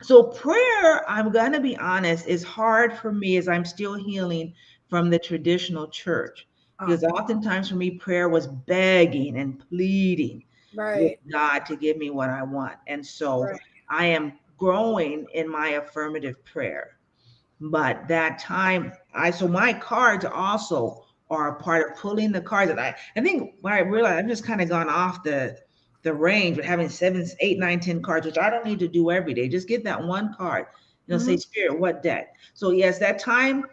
So prayer, I'm going to be honest, is hard for me as I'm still healing from the traditional church. Because oftentimes for me, prayer was begging and pleading with God to give me what I want. And so I am growing in my affirmative prayer. But that time, so my cards also are a part of pulling the cards. And I think when I realized I've just kind of gone off the range with having 7, 8, 9, 10 cards, which I don't need to do every day. Just get that one card. Say, Spirit, what deck? So yes, that time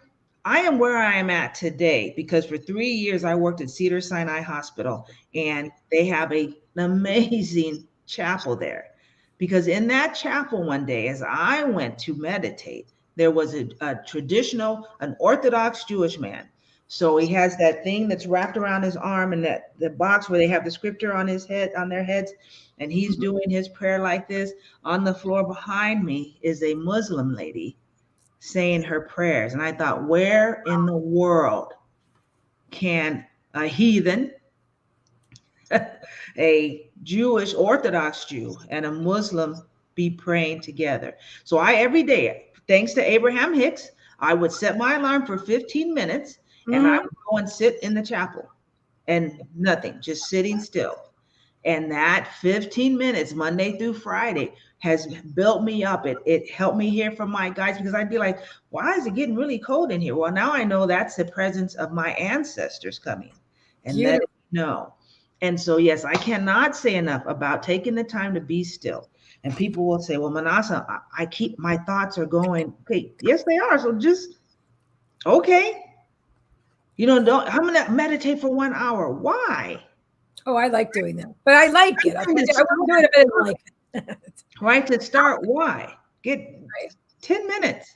I am where I am at today because for 3 years I worked at Cedars-Sinai Hospital, and they have an amazing chapel there. Because in that chapel one day, as I went to meditate, there was a traditional, an Orthodox Jewish man. So he has that thing that's wrapped around his arm, and that the box where they have the scripture on his head, on their heads, and he's doing his prayer like this. On the floor behind me is a Muslim lady saying her prayers. And I thought, where in the world can a heathen, a Jewish Orthodox Jew, and a Muslim be praying together? So every day, thanks to Abraham Hicks, I would set my alarm for 15 minutes and I would go and sit in the chapel and nothing, just sitting still. And that 15 minutes, Monday through Friday, has built me up. It helped me hear from my guides, because I'd be like, why is it getting really cold in here? Well, now I know that's the presence of my ancestors coming and letting me know. And so, yes, I cannot say enough about taking the time to be still. And people will say, well, Minnassa, my thoughts are going. Okay, yes, they are. So just, okay. I'm going to meditate for 1 hour. Why? Oh, I like doing that, but I like it. I wouldn't do it if I didn't like it. Right, to start, why? Get 10 minutes.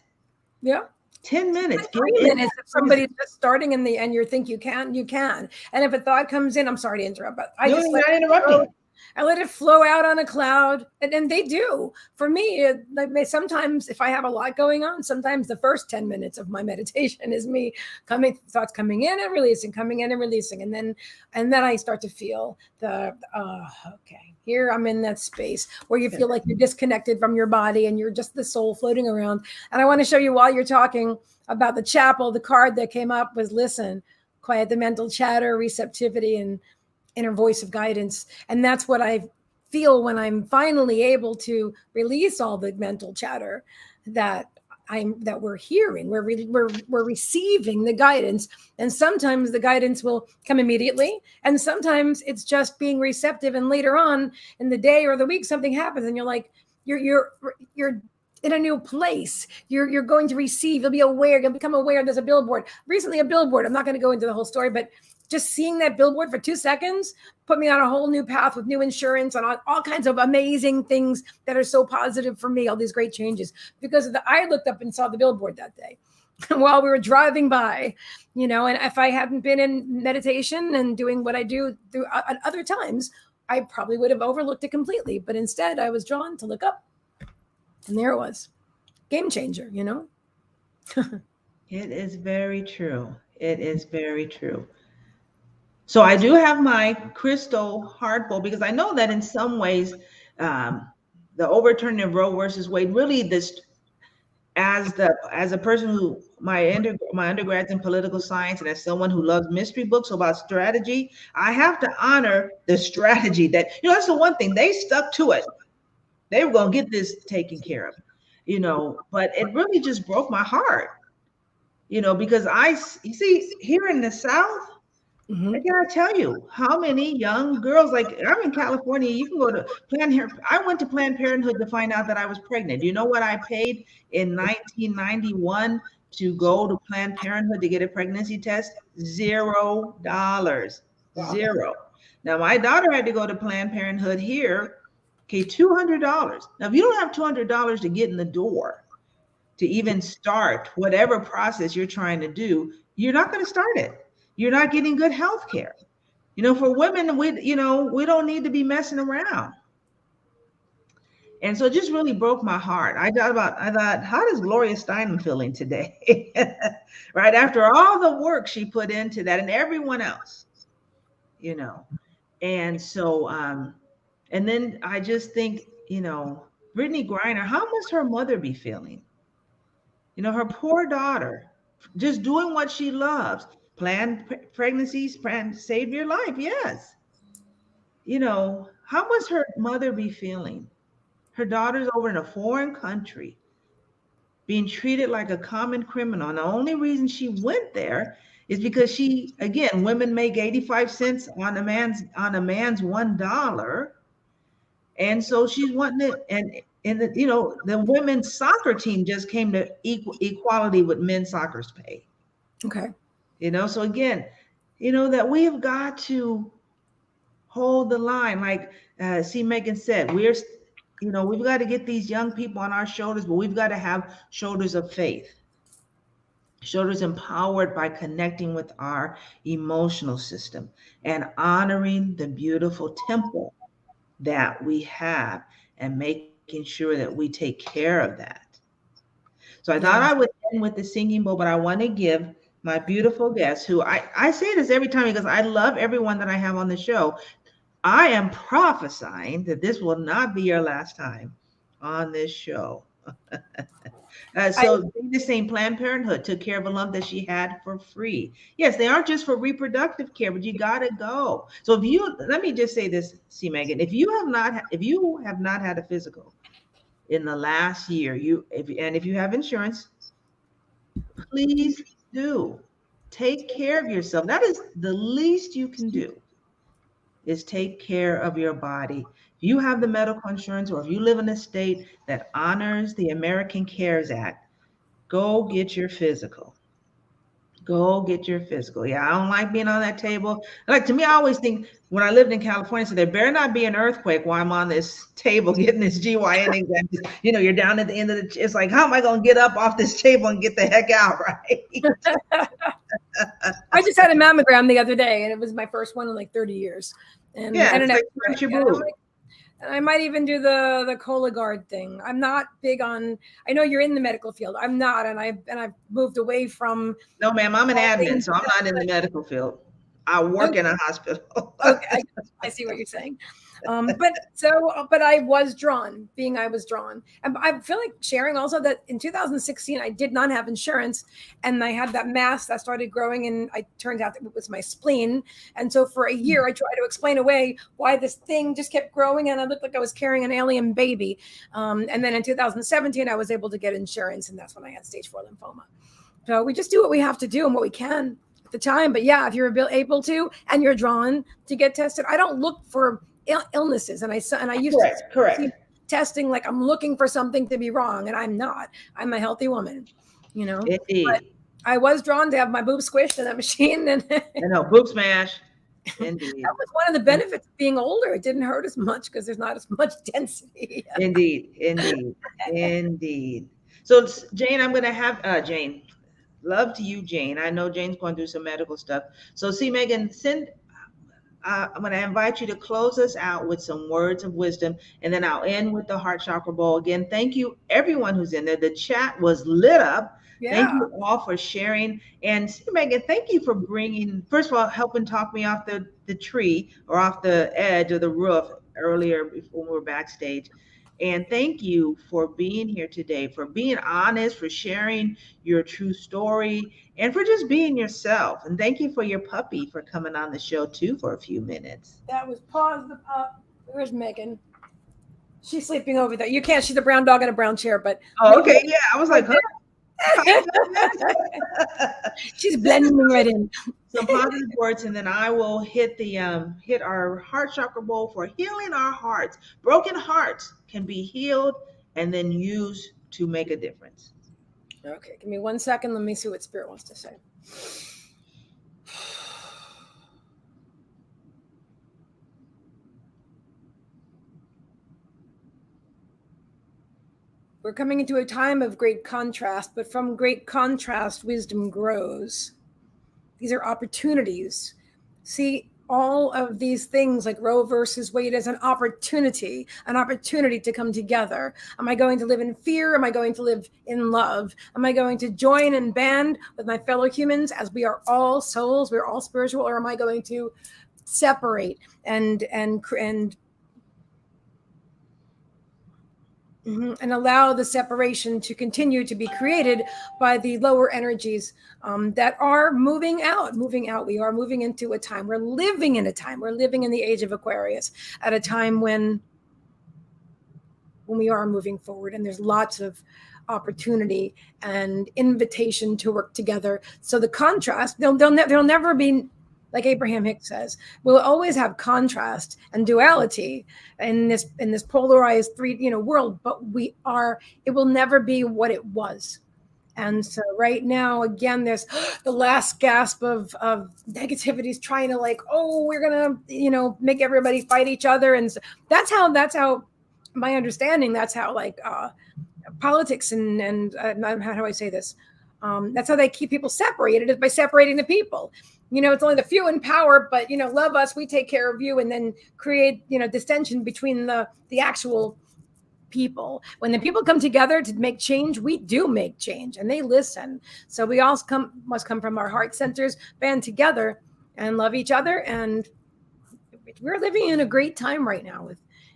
Yeah. 10 minutes. 3 minutes. If somebody's just starting and you think you can. And if a thought comes in, I'm sorry to interrupt, but not interrupting. I let it flow out on a cloud, and they do. For me, sometimes if I have a lot going on, sometimes the first 10 minutes of my meditation is me thoughts coming in and releasing, coming in and releasing, and then I start to feel okay, here I'm in that space where you feel like you're disconnected from your body and you're just the soul floating around. And I want to show you, while you're talking about the chapel, the card that came up was listen, quiet the mental chatter, receptivity, and inner voice of guidance. And that's what I feel when I'm finally able to release all the mental chatter that we're hearing. We're receiving the guidance. And sometimes the guidance will come immediately, and sometimes it's just being receptive, and later on in the day or the week something happens and you're like, you're in a new place. You're going to receive, you'll be aware, you'll become aware. There's a billboard recently, I'm not going to go into the whole story, but just seeing that billboard for 2 seconds put me on a whole new path with new insurance and all kinds of amazing things that are so positive for me, all these great changes. Because I looked up and saw the billboard that day while we were driving by, and if I hadn't been in meditation and doing what I do through at other times, I probably would have overlooked it completely. But instead, I was drawn to look up, and there it was. Game changer, It is very true. It is very true. So I do have my crystal heart bowl, because I know that in some ways, the overturning of Roe versus Wade, really this, as a person who my undergrad's in political science, and as someone who loves mystery books about strategy, I have to honor the strategy that, that's the one thing, they stuck to it. They were going to get this taken care of, but it really just broke my heart, because you see, here in the South, I gotta tell you how many young girls, like I'm in California, you can go to I went to Planned Parenthood to find out that I was pregnant. Do you know what I paid in 1991 to go to Planned Parenthood to get a pregnancy test? $0. Wow. Zero. Now my daughter had to go to Planned Parenthood here. Okay, $200. Now, if you don't have $200 to get in the door, to even start whatever process you're trying to do, you're not going to start it. You're not getting good health care. For women, we don't need to be messing around. And so it just really broke my heart. I thought, how does Gloria Steinem feeling today? Right after all the work she put into that, and everyone else, And so, and then I just think, Brittany Griner, how must her mother be feeling? Her poor daughter, just doing what she loves. Planned pregnancies, save your life. Yes. How must her mother be feeling? Her daughter's over in a foreign country, being treated like a common criminal. And the only reason she went there is because women make 85 cents on a man's $1. And so she's wanting it. And the women's soccer team just came to equality with men's soccer's pay. Okay. So again, that we have got to hold the line. Like Meagan said, we've got to get these young people on our shoulders, but we've got to have shoulders of faith, shoulders empowered by connecting with our emotional system and honoring the beautiful temple that we have and making sure that we take care of that. So I thought I would end with the singing bowl, but I want to give my beautiful guests, who I say this every time because I love everyone that I have on the show. I am prophesying that this will not be your last time on this show. So the same Planned Parenthood took care of a lump that she had for free. Yes, they aren't just for reproductive care, but you got to go. So let me just say this, Meagan, if you have not had a physical in the last year, if you have insurance, please do take care of yourself. That is the least you can do, is take care of your body. If you have the medical insurance, or if you live in a state that honors the American Cares Act, go get your physical. Go get your physical. Yeah, I don't like being on that table. Like to me, I always think when I lived in California, so there better not be an earthquake while I'm on this table getting this GYN exam. You know, you're down at the end of the. It's like, how am I going to get up off this table and get the heck out, right? I just had a mammogram the other day, and it was my first one in like 30 years. And Yeah, and it's an like X-ray. punch your And I'm boob. like, and I might even do the Cologuard thing. I'm not big on. I know you're in the medical field. I'm not, and I've moved away from No, ma'am, I'm an all admin, things. so I'm not in the medical field. I work in a hospital. Okay, I see what you're saying. But I was drawn, being I was drawn. And I feel like sharing also that in 2016, I did not have insurance and I had that mass that started growing and it turned out that it was my spleen. And so for a year, I tried to explain away why this thing just kept growing and I looked like I was carrying an alien baby. And then in 2017, I was able to get insurance and that's when I had stage 4 lymphoma. So we just do what we have to do and what we can at the time. But yeah, if you're able to and you're drawn to get tested, I don't look for illnesses. And I used to see Correct. testing like I'm looking for something to be wrong, and I'm not. I'm a healthy woman, you know. But Indeed. I was drawn to have my boobs squished in that machine, and I that know, boob smash. Indeed. was one of the benefits of being older. It didn't hurt as much because there's not as much density. Indeed. Indeed. Indeed. So, Jane, I'm going to have Jane. Love to you, Jane. I know Jane's going through some medical stuff. So, see, Meagan, I'm going to invite you to close us out with some words of wisdom, and then I'll end with the heart chakra bowl. Again, thank you, everyone who's in there. The chat was lit up. Thank Yeah. you all for sharing. And see, Meagan, thank you for bringing, first of all, helping talk me off the tree or off the edge of the roof earlier before we were backstage. And thank you for being here today, for being honest, for sharing your true story, and for just being yourself. And thank you for your puppy for coming on the show too for a few minutes. That was Pause the Pup. Where's Megan? She's sleeping over there. You can't. She's a brown dog in a brown chair, but Oh, okay. Yeah. I was like, huh? She's blending right in. Some positive words, and then I will hit our heart chakra bowl for healing our hearts. Broken hearts can be healed and then used to make a difference. Okay, give me 1 second. Let me see what Spirit wants to say. We're coming into a time of great contrast, but from great contrast, wisdom grows. These are opportunities. See all of these things like Roe versus Wade as an opportunity to come together. Am I going to live in fear? Am I going to live in love? Am I going to join and band with my fellow humans as we are all souls, we're all spiritual, or am I going to separate and allow the separation to continue to be created by the lower energies that are moving out. We are moving into a time. We're living in the age of Aquarius, at a time when we are moving forward, and there's lots of opportunity and invitation to work together. So the contrast, there'll never be, like Abraham Hicks says, we'll always have contrast and duality in this polarized world, but it will never be what it was. And so right now, again, there's the last gasp of negativity is trying to we're gonna make everybody fight each other, and so that's how my understanding. That's how politics and how do I say this? That's how they keep people separated, is by separating the people. It's only the few in power, but love us, we take care of you, and then create distension between the actual people. When the people come together to make change, we do make change, and they listen. So we all must come from our heart centers, band together, and love each other. And we're living in a great time right now.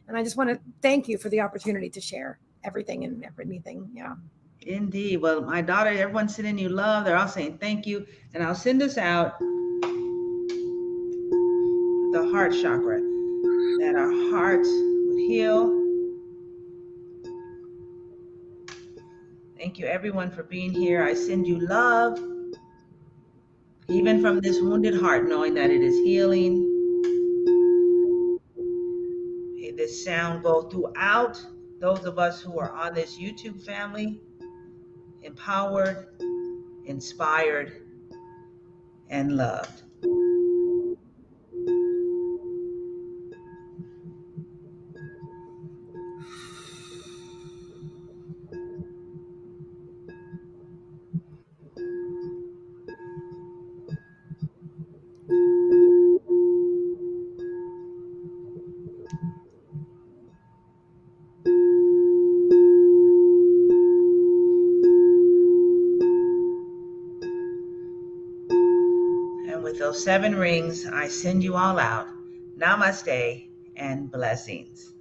And I just want to thank you for the opportunity to share everything and everything. Yeah. Indeed. Well, my daughter, everyone's sending you love. They're all saying thank you. And I'll send us out the heart chakra, that our hearts would heal. Thank you, everyone, for being here. I send you love, even from this wounded heart, knowing that it is healing. May this sound go throughout those of us who are on this YouTube family, empowered, inspired, and loved. And with those 7 rings, I send you all out. Namaste and blessings.